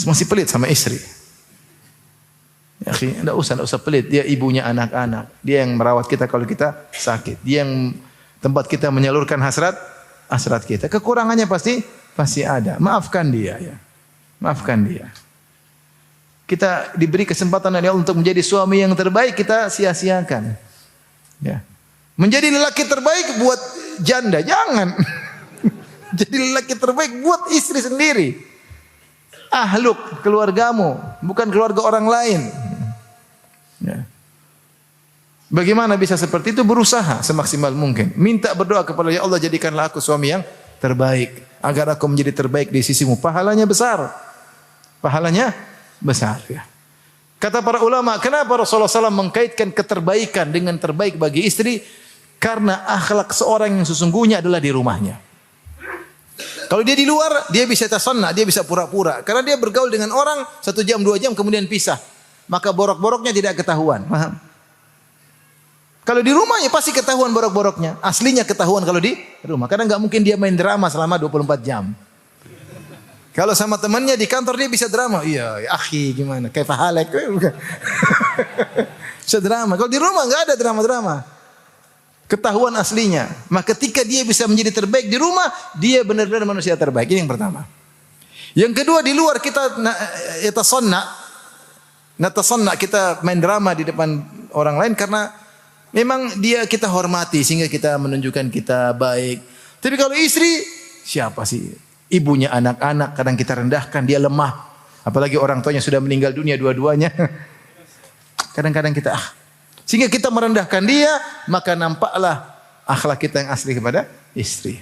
Masih pelit sama istri. Ya, enggak usah pelit. Dia ibunya anak-anak. Dia yang merawat kita kalau kita sakit. Dia yang tempat kita menyalurkan hasrat kita. Kekurangannya pasti ada. Maafkan dia ya. Maafkan dia. Kita diberi kesempatan oleh Allah untuk menjadi suami yang terbaik, kita sia-siakan. Ya. Menjadi lelaki terbaik buat janda, jangan. Jadi lelaki terbaik buat istri sendiri. Ahluk, keluargamu, bukan keluarga orang lain. Ya. Bagaimana bisa seperti itu? Berusaha semaksimal mungkin. Minta berdoa kepada ya Allah, jadikanlah aku suami yang terbaik. Agar aku menjadi terbaik di sisimu. Pahalanya besar. Pahalanya besar. Ya. Kata para ulama, kenapa Rasulullah SAW mengkaitkan keterbaikan dengan terbaik bagi istri? Karena akhlak seorang yang sesungguhnya adalah di rumahnya. Kalau dia di luar, dia bisa tasanna, dia bisa pura-pura. Karena dia bergaul dengan orang 1 jam, 2 jam, kemudian pisah. Maka borok-boroknya tidak ketahuan. Paham? Kalau di rumah ya pasti ketahuan borok-boroknya. Aslinya ketahuan kalau di rumah. Karena nggak mungkin dia main drama selama 24 jam. Kalau sama temannya di kantor dia bisa drama. Iya, akhi gimana? Kayak fahalek. Bisa drama. Kalau di rumah nggak ada drama-drama. Ketahuan aslinya. Maka ketika dia bisa menjadi terbaik di rumah, dia benar-benar manusia terbaik. Ini yang pertama. Yang kedua, di luar kita natasonna, kita main drama di depan orang lain karena memang dia kita hormati sehingga kita menunjukkan kita baik. Tapi kalau istri, siapa sih? Ibunya anak-anak kadang kita rendahkan, dia lemah. Apalagi orang tuanya sudah meninggal dunia dua-duanya. Kadang-kadang kita sehingga kita merendahkan dia, maka nampaklah akhlak kita yang asli kepada istri.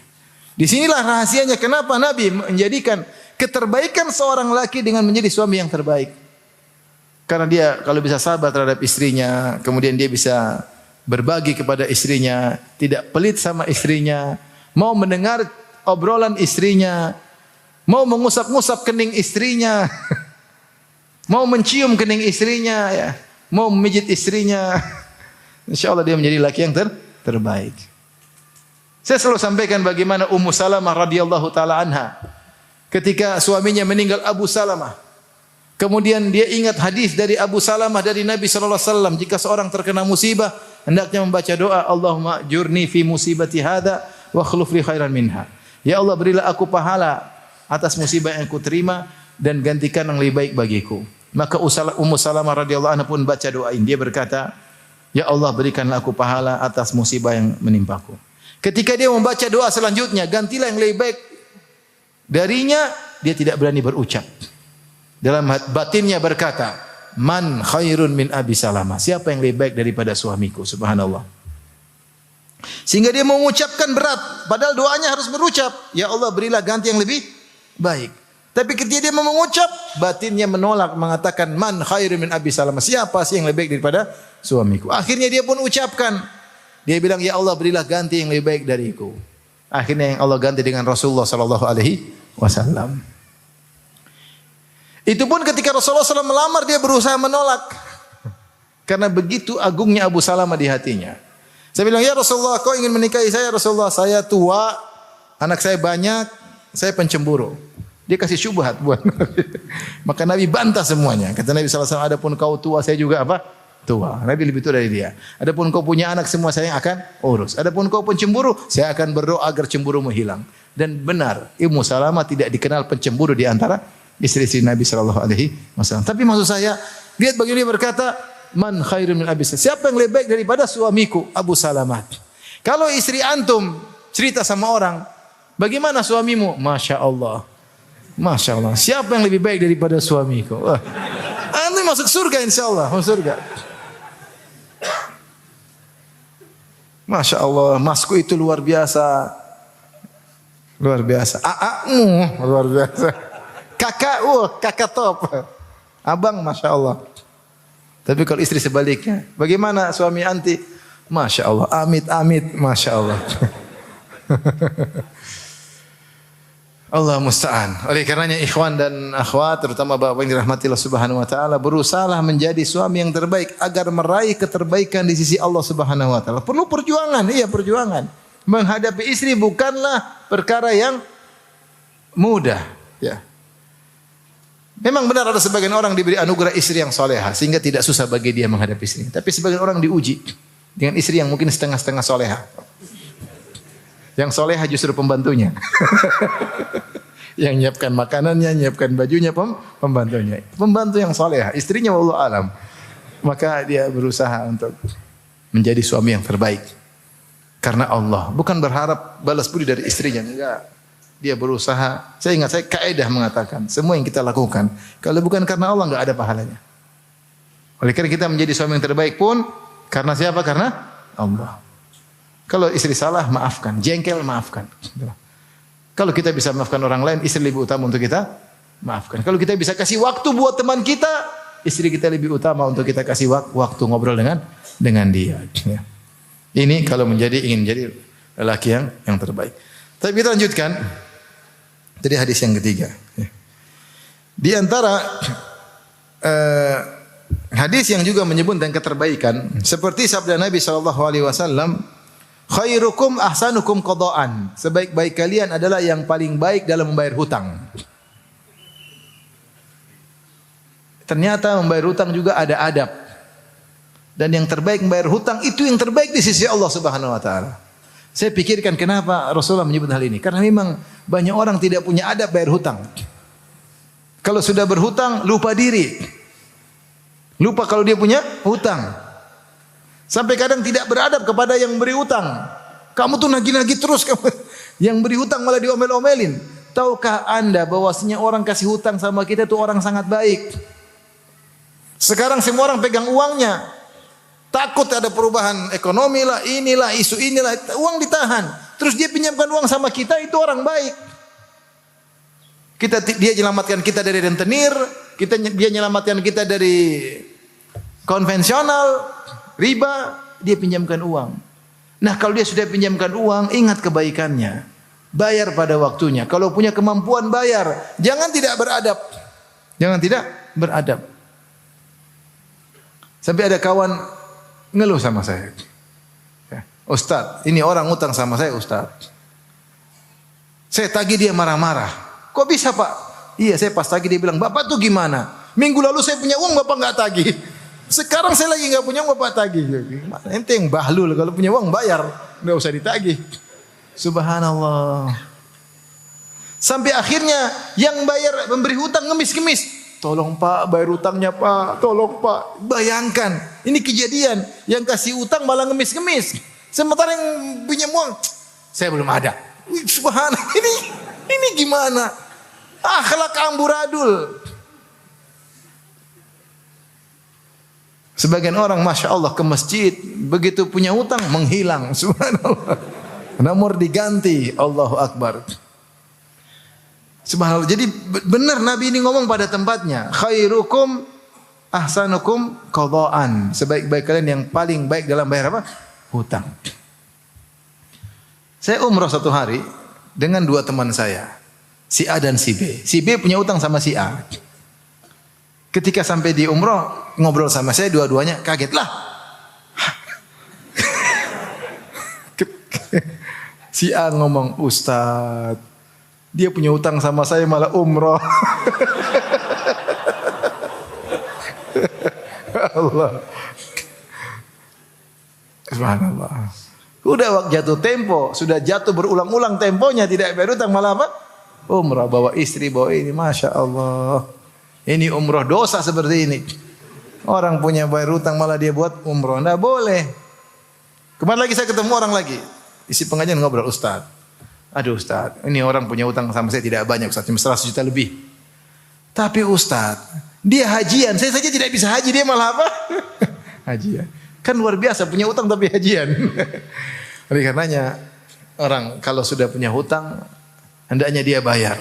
Disinilah rahasianya kenapa Nabi menjadikan keterbaikan seorang laki dengan menjadi suami yang terbaik. Karena dia kalau bisa sabar terhadap istrinya, kemudian dia bisa berbagi kepada istrinya, tidak pelit sama istrinya, mau mendengar obrolan istrinya, mau mengusap-ngusap kening istrinya, mau mencium kening istrinya, ya, mau memijit istrinya. Insya Allah dia menjadi laki yang terbaik. Saya selalu sampaikan bagaimana Ummu Salamah radhiyallahu taala anha ketika suaminya meninggal Abu Salamah. Kemudian dia ingat hadis dari Abu Salamah dari Nabi sallallahu alaihi wasallam, jika seorang terkena musibah hendaknya membaca doa, Allahumma jurni fi musibati hadza wa akhlif li khairan minha. Ya Allah, berilah aku pahala atas musibah yang aku terima dan gantikan yang lebih baik bagiku. Maka Ummu Salamah radhiyallahu anha pun baca doa ini. Dia berkata, ya Allah, berikanlah aku pahala atas musibah yang menimpaku. Ketika dia membaca doa selanjutnya, gantilah yang lebih baik darinya, dia tidak berani berucap. Dalam batinnya berkata, man khairun min Abi Salamah. Siapa yang lebih baik daripada suamiku? Subhanallah. Sehingga dia mengucapkan berat, padahal doanya harus berucap, ya Allah, berilah ganti yang lebih baik. Tapi ketika dia mau mengucap, batinnya menolak, mengatakan man khairun min Abi Salamah. Siapa sih yang lebih baik daripada suamiku? Akhirnya dia pun ucapkan. Dia bilang, ya Allah, berilah ganti yang lebih baik dariku. Akhirnya yang Allah ganti dengan Rasulullah sallallahu alaihi wasallam. Itu pun ketika Rasulullah SAW melamar, dia berusaha menolak. Karena begitu agungnya Abu Salamah di hatinya. Saya bilang, ya Rasulullah, kau ingin menikahi saya? Rasulullah, saya tua, anak saya banyak, saya pencemburu. Dia kasih syubhat buat Nabi. Maka Nabi bantah semuanya. Kata Nabi SAW, adapun kau tua, saya juga apa? Tua. Nabi lebih tua dari dia. Adapun kau punya anak, semua saya yang akan urus. Adapun kau pencemburu, saya akan berdoa agar cemburumu hilang. Dan benar, Ummu Salamah tidak dikenal pencemburu di antara istri-istri Nabi sallallahu alaihi wasallam. Tapi maksud saya, lihat bagaimana dia berkata, man khairun min Abi Salamah. Siapa yang lebih baik daripada suamiku Abu Salamah? Kalau istri antum cerita sama orang, bagaimana suamimu? Masya Allah. Masya Allah. Siapa yang lebih baik daripada suamiku? Antum masuk surga insyaallah, masuk surga. Masya Allah, masku itu luar biasa. Luar biasa. Aakmu luar biasa. Kakak, kakak top. Abang, Masya Allah. Tapi kalau istri sebaliknya, bagaimana suami anti? Masya Allah, amit-amit, Masya Allah. Allah musta'an. Oleh karenanya ikhwan dan akhwat, terutama bapak yang dirahmati Allah Subhanahu wa taala, berusahalah menjadi suami yang terbaik agar meraih keterbaikan di sisi Allah Subhanahu wa taala. Perlu perjuangan, iya perjuangan. Menghadapi istri bukanlah perkara yang mudah, ya. Memang benar ada sebagian orang diberi anugerah istri yang solehah sehingga tidak susah bagi dia menghadapi istri. Tapi sebagian orang diuji dengan istri yang mungkin setengah-setengah solehah. Yang solehah justru pembantunya. Yang nyiapkan makanannya, nyiapkan bajunya, pembantunya. Pembantu yang solehah, istrinya wallahu alam. Maka dia berusaha untuk menjadi suami yang terbaik. karena Allah, bukan berharap balas budi dari istrinya, enggak. Dia berusaha. Saya ingat, saya kaidah mengatakan, semua yang kita lakukan kalau bukan karena Allah enggak ada pahalanya. Oleh karena kita menjadi suami yang terbaik pun karena siapa? Karena Allah. Kalau istri salah, maafkan. Jengkel, maafkan. Kalau kita bisa maafkan orang lain, istri lebih utama untuk kita maafkan. Kalau kita bisa kasih waktu buat teman kita, istri kita lebih utama untuk kita kasih waktu ngobrol dengan dia. Ya. Ini kalau ingin menjadi lelaki yang terbaik. Tapi kita lanjutkan. Tadi hadis yang ketiga. Ya. Di antara hadis yang juga menyebut tentang keterbaikkan, seperti sabda Nabi SAW, khairukum ahsanukum qadaan. Sebaik-baik kalian adalah yang paling baik dalam membayar hutang. Ternyata membayar hutang juga ada adab. Dan yang terbaik membayar hutang itu yang terbaik di sisi Allah Subhanahu wa taala. Saya pikirkan kenapa Rasulullah menyebut hal ini. Karena memang banyak orang tidak punya adab bayar hutang. Kalau sudah berhutang lupa diri. Lupa kalau dia punya hutang. Sampai kadang tidak beradab kepada yang beri hutang. Kamu tuh nagih-nagih terus. Yang beri hutang malah diomel-omelin. Tahukah anda bahwasanya orang kasih hutang sama kita itu orang sangat baik. Sekarang semua orang pegang uangnya. Takut ada perubahan ekonomi lah, inilah, isu inilah. Uang ditahan. Terus dia pinjamkan uang sama kita, itu orang baik. Dia menyelamatkan kita dari rentenir. Dia menyelamatkan kita dari konvensional, riba. Dia pinjamkan uang. Nah kalau dia sudah pinjamkan uang, ingat kebaikannya. Bayar pada waktunya. Kalau punya kemampuan bayar. Jangan tidak beradab. Jangan tidak beradab. Sampai ada kawan ngeluh sama saya. Ustaz, ini orang utang sama saya Ustaz. Saya tagih dia marah-marah. Kok bisa Pak? Iya saya pas tagih dia bilang, Bapak tuh gimana? Minggu lalu saya punya uang Bapak nggak tagih. Sekarang saya lagi nggak punya uang Bapak tagih. Ente yang bahlul, kalau punya uang bayar. Nggak usah ditagih. Subhanallah. Sampai akhirnya yang bayar memberi hutang ngemis-ngemis. Tolong Pak, bayar utangnya Pak. Tolong Pak. Bayangkan, ini kejadian. Yang kasih utang malah ngemis-ngemis. Sementara yang punya uang, saya belum ada. Subhanallah, ini gimana? Akhlak amburadul. Sebagian orang, Masya Allah, ke masjid. Begitu punya utang, menghilang. Subhanallah. Nomor diganti. Allahu Akbar. Subhanallah. Jadi benar Nabi ini ngomong pada tempatnya. Khairukum ahsanukum qadaan. Sebaik-baik kalian yang paling baik dalam bayar apa? Hutang. Saya umrah satu hari dengan dua teman saya. Si A dan si B. Si B punya hutang sama si A. Ketika sampai di umrah ngobrol sama saya dua-duanya kaget lah. Si A ngomong, Ustaz, dia punya utang sama saya malah umrah. Allah. Subhanallah. Udah jatuh tempo, sudah jatuh berulang-ulang temponya tidak bayar utang malah apa? Umrah, bawa istri, bawa ini, Masya Allah. Ini umrah dosa seperti ini. Orang punya bayar utang malah dia buat umrah, enggak boleh. Kemarin lagi saya ketemu orang lagi. Isi pengajian ngobrol, Ustaz. Aduh Ustaz, ini orang punya utang sama saya tidak banyak Ustaz, cuma 100 juta lebih. Tapi Ustaz, dia hajian, saya saja tidak bisa haji, dia malah apa? Hajian. Kan luar biasa punya utang tapi hajian. Oleh karenanya orang kalau sudah punya hutang hendaknya dia bayar.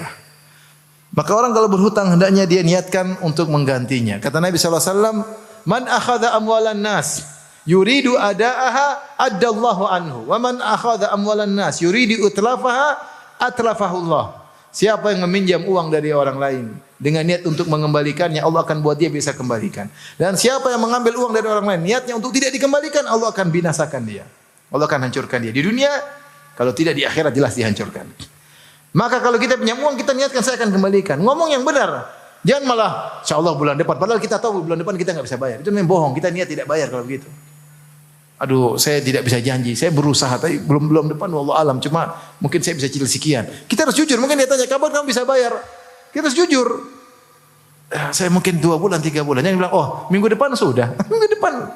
Maka orang kalau berhutang hendaknya dia niatkan untuk menggantinya. Kata Nabi SAW, Man akhadha amwalan nas yuridu ada'aha addallahu anhu. Wa man akhadha amwalan nas yuridu utlafaha atlafahullah. Siapa yang meminjam uang dari orang lain dengan niat untuk mengembalikannya, Allah akan buat dia bisa kembalikan. Dan siapa yang mengambil uang dari orang lain niatnya untuk tidak dikembalikan, Allah akan binasakan dia. Allah akan hancurkan dia di dunia, kalau tidak di akhirat jelas dihancurkan. Maka kalau kita punya uang kita niatkan saya akan kembalikan. Ngomong yang benar. Jangan malah insyaallah bulan depan, padahal kita tahu bulan depan kita enggak bisa bayar. Itu memang bohong, kita niat tidak bayar kalau begitu. Aduh, saya tidak bisa janji. Saya berusaha tapi belum depan wallahu alam. Cuma mungkin saya bisa cicil sekian. Kita harus jujur. Mungkin dia tanya, "Kapan kamu bisa bayar?" Kita harus jujur. Saya mungkin 2 bulan, 3 bulan. Yang bilang, "Oh, minggu depan sudah." Minggu depan.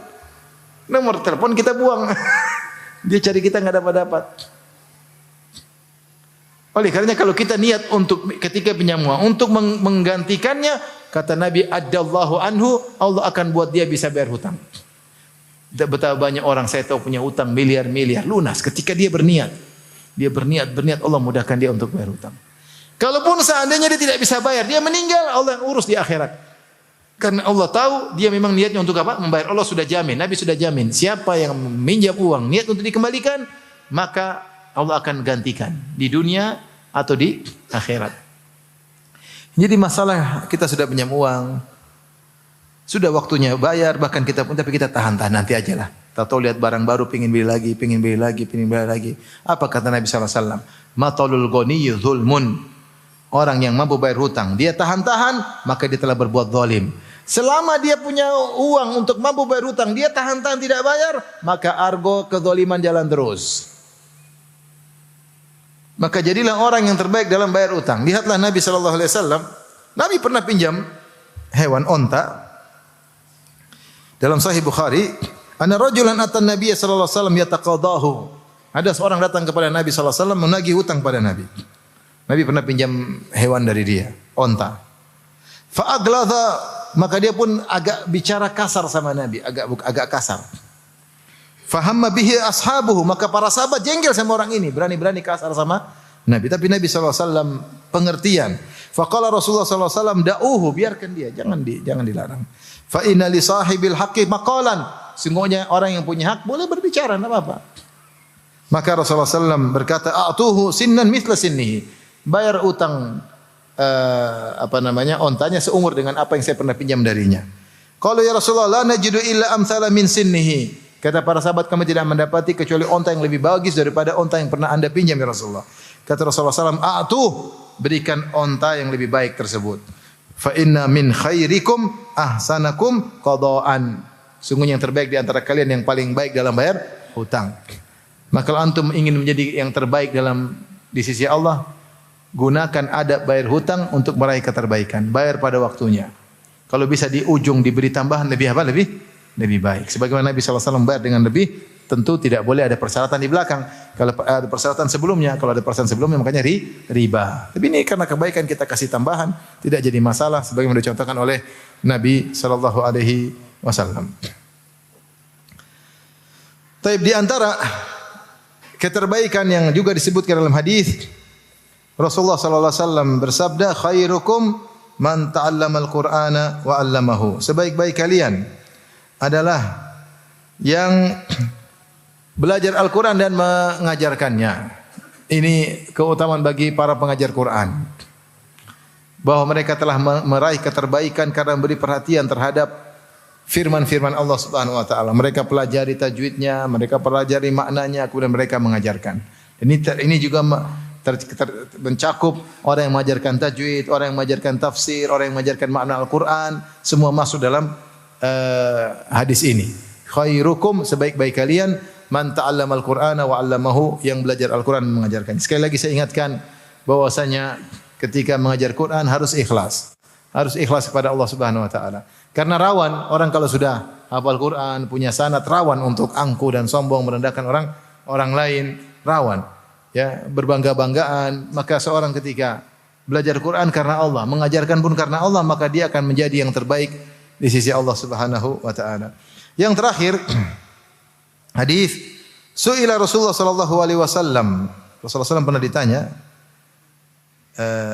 Nomor telepon kita buang. Dia cari kita enggak dapat-dapat. Oleh karenanya kalau kita niat untuk ketika pinjam uang untuk menggantikannya, kata Nabi, addallahu anhu, Allah akan buat dia bisa bayar hutang. Betapa banyak orang saya tahu punya hutang miliar-miliar lunas ketika dia berniat. Dia berniat, Allah mudahkan dia untuk bayar hutang. Kalaupun seandainya dia tidak bisa bayar, dia meninggal, Allah yang urus di akhirat. Karena Allah tahu dia memang niatnya untuk apa? Membayar. Allah sudah jamin, Nabi sudah jamin. Siapa yang meminjam uang niat untuk dikembalikan, maka Allah akan gantikan di dunia atau di akhirat. Jadi masalah kita sudah pinjam uang, sudah waktunya bayar, bahkan kita pun tapi kita tahan-tahan nanti aja lah. Tahu lihat barang baru pingin beli lagi. Apa kata Nabi SAW? Matalul ghaniyyi zulmun. Orang yang mampu bayar hutang, dia tahan-tahan, maka dia telah berbuat zalim. Selama dia punya uang untuk mampu bayar hutang, dia tahan-tahan tidak bayar, maka argo kezaliman jalan terus. Maka jadilah orang yang terbaik dalam bayar utang. Lihatlah Nabi sallallahu alaihi wasallam. Nabi pernah pinjam hewan onta. Dalam Sahih Bukhari, anna rajulan atan Nabiy sallallahu alaihi wasallam yataqadahu. Ada seorang datang kepada Nabi sallallahu alaihi wasallam menagih hutang pada Nabi. Nabi pernah pinjam hewan dari dia, onta. Fa agladha, maka dia pun agak bicara kasar sama Nabi, agak kasar. Fahamma bihi ashabuhu, maka para sahabat jengkel sama orang ini, berani-berani kasar sama Nabi. Tapi Nabi SAW pengertian. Faqala Rasulullah SAW, da'uhu, biarkan dia, jangan dilarang. Fa inna li sahibil haqqi maqalan, sungguhnya orang yang punya hak boleh berbicara, enggak apa-apa. Maka Rasulullah SAW berkata, a'tuhu sinnan mithla sinnihi, bayar utang ontanya seumur dengan apa yang saya pernah pinjam darinya. Kalau ya Rasulullah, la najidu illa amthala min sinnihi. Kata para sahabat, kami tidak mendapati kecuali onta yang lebih bagus daripada onta yang pernah Anda pinjam ya Rasulullah. Kata Rasulullah SAW, berikan onta yang lebih baik tersebut. Fa inna min khairikum ahsanakum qadaan. Sungguhnya yang terbaik di antara kalian yang paling baik dalam bayar hutang. Maka kalau antum ingin menjadi yang terbaik di sisi Allah, gunakan adab bayar hutang untuk meraih keterbaikan. Bayar pada waktunya. Kalau bisa di ujung diberi tambahan lebih baik. Sebagaimana Nabi SAW bayar dengan lebih, tentu tidak boleh ada persyaratan di belakang. Kalau ada persyaratan sebelumnya, makanya riba. Tapi ini karena kebaikan kita kasih tambahan, tidak jadi masalah sebagaimana dicontohkan oleh Nabi SAW. Taib, di antara keterbaikan yang juga disebutkan dalam hadis, Rasulullah SAW bersabda, khairukum man ta'allama al-Qur'ana wa 'allamahu. Sebaik-baik kalian adalah yang belajar Al-Quran dan mengajarkannya. Ini keutamaan bagi para pengajar Quran. Bahwa mereka telah meraih keterbaikan karena beri perhatian terhadap firman-firman Allah Subhanahu wa taala. Mereka pelajari tajwidnya, mereka pelajari maknanya, kemudian mereka mengajarkan. Ini juga mencakup orang yang mengajarkan tajwid, orang yang mengajarkan tafsir, orang yang mengajarkan makna Al-Quran, semua masuk dalam hadis ini. Khairukum, sebaik-baik kalian, man ta'allama al-Qur'ana wa 'allamahu, yang belajar Al-Quran dan mengajarkan. Sekali lagi saya ingatkan bahwasanya ketika mengajar Quran harus ikhlas. Harus ikhlas kepada Allah Subhanahu wa taala. Karena rawan orang kalau sudah hafal Quran, punya sanad, rawan untuk angkuh dan sombong, merendahkan orang lain, rawan. Ya, berbangga-banggaan. Maka seorang ketika belajar Quran karena Allah, mengajarkan pun karena Allah, maka dia akan menjadi yang terbaik di sisi Allah Subhanahu wa taala. Yang terakhir, hadis su'ila Rasulullah sallallahu alaihi wasallam. Rasulullah SAW pernah ditanya,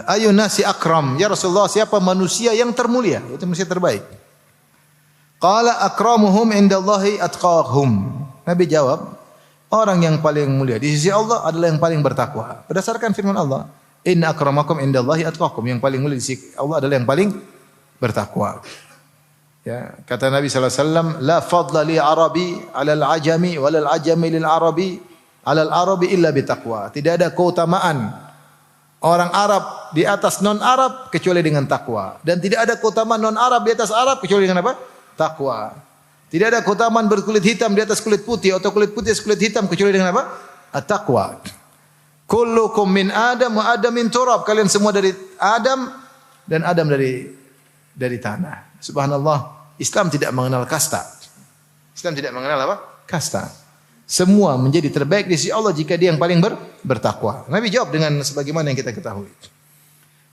ayun nasi akram? Ya Rasulullah, siapa manusia yang termulia? Itu manusia terbaik. Qala akramuhum indallahi atqahum. Nabi jawab, orang yang paling mulia di sisi Allah adalah yang paling bertakwa. Berdasarkan firman Allah, inna akramakum indallahi atqakum. Yang paling mulia di sisi Allah adalah yang paling bertakwa. Ya, kata Nabi sallallahu alaihi wasallam, la fadla li arabi 'alal ajami walal ajami lil arabi 'alal arabi illa bitaqwa. Tidak ada keutamaan orang Arab di atas non Arab kecuali dengan takwa, dan tidak ada keutamaan non Arab di atas Arab kecuali dengan apa? Takwa. Tidak ada keutamaan berkulit hitam di atas kulit putih atau kulit putih di atas kulit hitam kecuali dengan apa? At-taqwa. Kullukum min Adam wa Adam min turab. Kalian semua dari Adam dan Adam dari tanah. Subhanallah, Islam tidak mengenal kasta. Islam tidak mengenal apa? Kasta. semua menjadi terbaik di sisi Allah jika dia yang paling bertakwa. Nabi jawab dengan sebagaimana yang kita ketahui.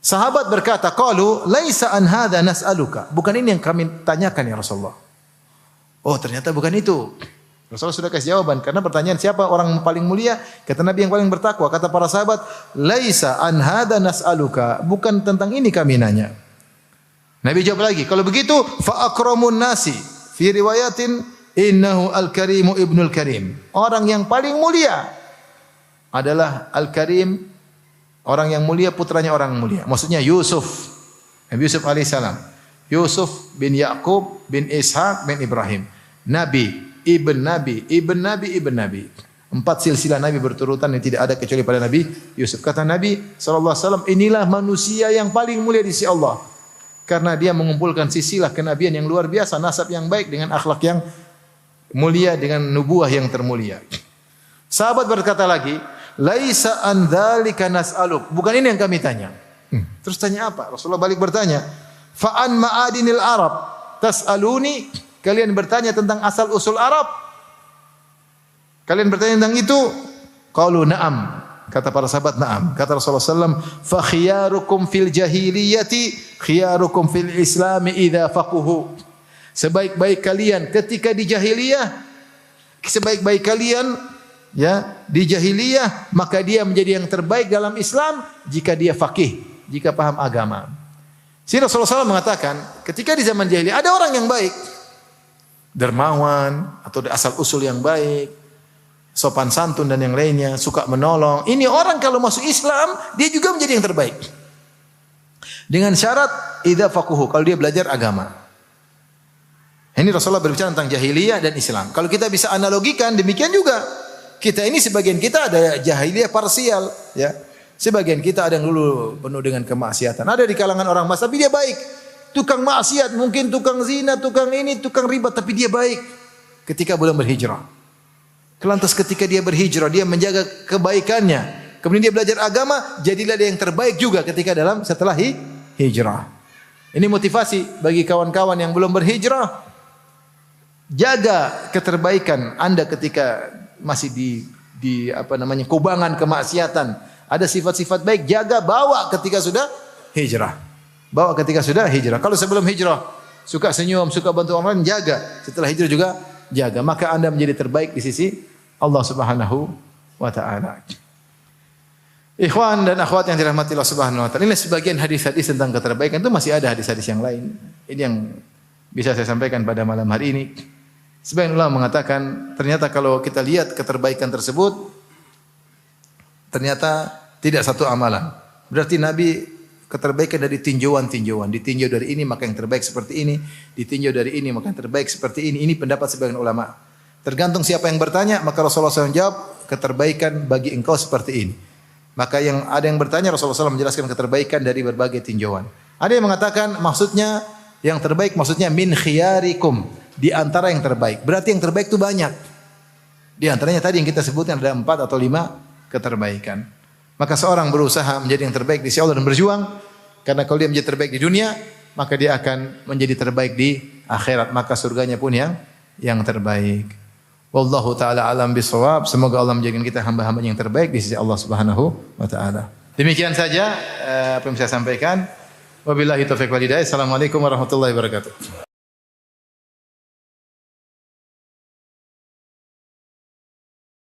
Sahabat berkata, qalu laisa an hadza nas'aluka. Bukan ini yang kami tanyakan ya Rasulullah. Oh, ternyata bukan itu. Rasulullah sudah kasih jawaban karena pertanyaan siapa orang paling mulia? Kata Nabi yang paling bertakwa. Kata para sahabat, laisa an hadza nas'aluka. Bukan tentang ini kami nanya. Nabi jawab lagi, kalau begitu fa akramun nasi fi riwayatin innahu al-karimu ibnul karim. Orang yang paling mulia adalah al-karim, orang yang mulia, putranya orang mulia. Maksudnya Yusuf. Nabi Yusuf alaihissalam. Yusuf bin Yaqub bin Ishaq bin Ibrahim. Nabi, ibn Nabi, ibn Nabi, ibn Nabi. 4 silsilah Nabi berturutan yang tidak ada kecuali pada Nabi Yusuf. Kata Nabi SAW, inilah manusia yang paling mulia di sisi Allah. Karena dia mengumpulkan silsilah kenabian yang luar biasa, nasab yang baik dengan akhlak yang mulia, dengan nubuah yang termulia. Sahabat berkata lagi, laisa an dzalika nas'aluk. Bukan ini yang kami tanya. Terus tanya apa? Rasulullah balik bertanya, fa an ma'adinil Arab tas'aluni. Kalian bertanya tentang asal usul Arab? Kalian bertanya tentang itu? Qalu na'am. Kata para sahabat, na'am. Kata Rasulullah SAW, fa khiyarukum fil jahiliyati khiyarukum fil islami idza faquhu. Sebaik-baik kalian ketika di jahiliyah, sebaik-baik kalian ya di jahiliyah, maka dia menjadi yang terbaik dalam Islam jika dia faqih, jika paham agama. Si Rasulullah SAW mengatakan, ketika di zaman jahiliyah ada orang yang baik, dermawan atau asal usul yang baik, sopan santun dan yang lainnya, suka menolong. Ini orang kalau masuk Islam dia juga menjadi yang terbaik. Dengan syarat idza faquhu, kalau dia belajar agama. Ini Rasulullah berbicara tentang jahiliyah dan Islam. Kalau kita bisa analogikan, demikian juga. Kita ini sebagian kita ada jahiliyah parsial, ya. Sebagian kita ada yang dulu penuh dengan kemaksiatan. Ada di kalangan orang mas, tapi dia baik. Tukang maksiat, mungkin tukang zina, tukang ini, tukang riba, tapi dia baik. Ketika belum berhijrah. Kelantas ketika dia berhijrah, dia menjaga kebaikannya. Kemudian dia belajar agama, jadilah dia yang terbaik juga ketika setelah hijrah. Ini motivasi bagi kawan-kawan yang belum berhijrah. Jaga keterbaikan Anda ketika masih di kubangan kemaksiatan. Ada sifat-sifat baik, jaga, bawa ketika sudah hijrah. Bawa ketika sudah hijrah. Kalau sebelum hijrah suka senyum, suka bantu orang lain, jaga. Setelah hijrah juga jaga. Maka Anda menjadi terbaik di sisi Allah Subhanahu wa taala. Ikhwan dan akhwat yang dirahmati Allah Subhanahu wa taala. Ini sebagian hadis-hadis tentang keterbaikan, itu masih ada hadis-hadis yang lain. Ini yang bisa saya sampaikan pada malam hari ini. Sebagian ulama mengatakan ternyata kalau kita lihat keterbaikan tersebut ternyata tidak satu amalan. Berarti Nabi keterbaikan dari tinjauan-tinjauan. Ditinjau dari ini maka yang terbaik seperti ini, ditinjau dari ini maka yang terbaik seperti ini. Ini pendapat sebagian ulama. Tergantung siapa yang bertanya, maka Rasulullah SAW jawab, keterbaikan bagi engkau seperti ini. Maka yang ada yang bertanya, Rasulullah SAW menjelaskan keterbaikan dari berbagai tinjauan. Ada yang mengatakan maksudnya yang terbaik maksudnya min khiyarikum, di antara yang terbaik. Berarti yang terbaik itu banyak. Di antaranya tadi yang kita sebutkan ada 4 atau 5 keterbaikan. Maka seorang berusaha menjadi yang terbaik di sisi Allah dan berjuang, karena kalau dia menjadi terbaik di dunia, maka dia akan menjadi terbaik di akhirat, maka surganya pun yang terbaik. Wallahu taala alam bisawab. Semoga Allah menjadikan kita hamba-hamba yang terbaik di sisi Allah Subhanahu wa taala. Demikian saja apa yang saya sampaikan. Wabillahi taufiq wal hidayah. Assalamualaikum warahmatullahi wabarakatuh.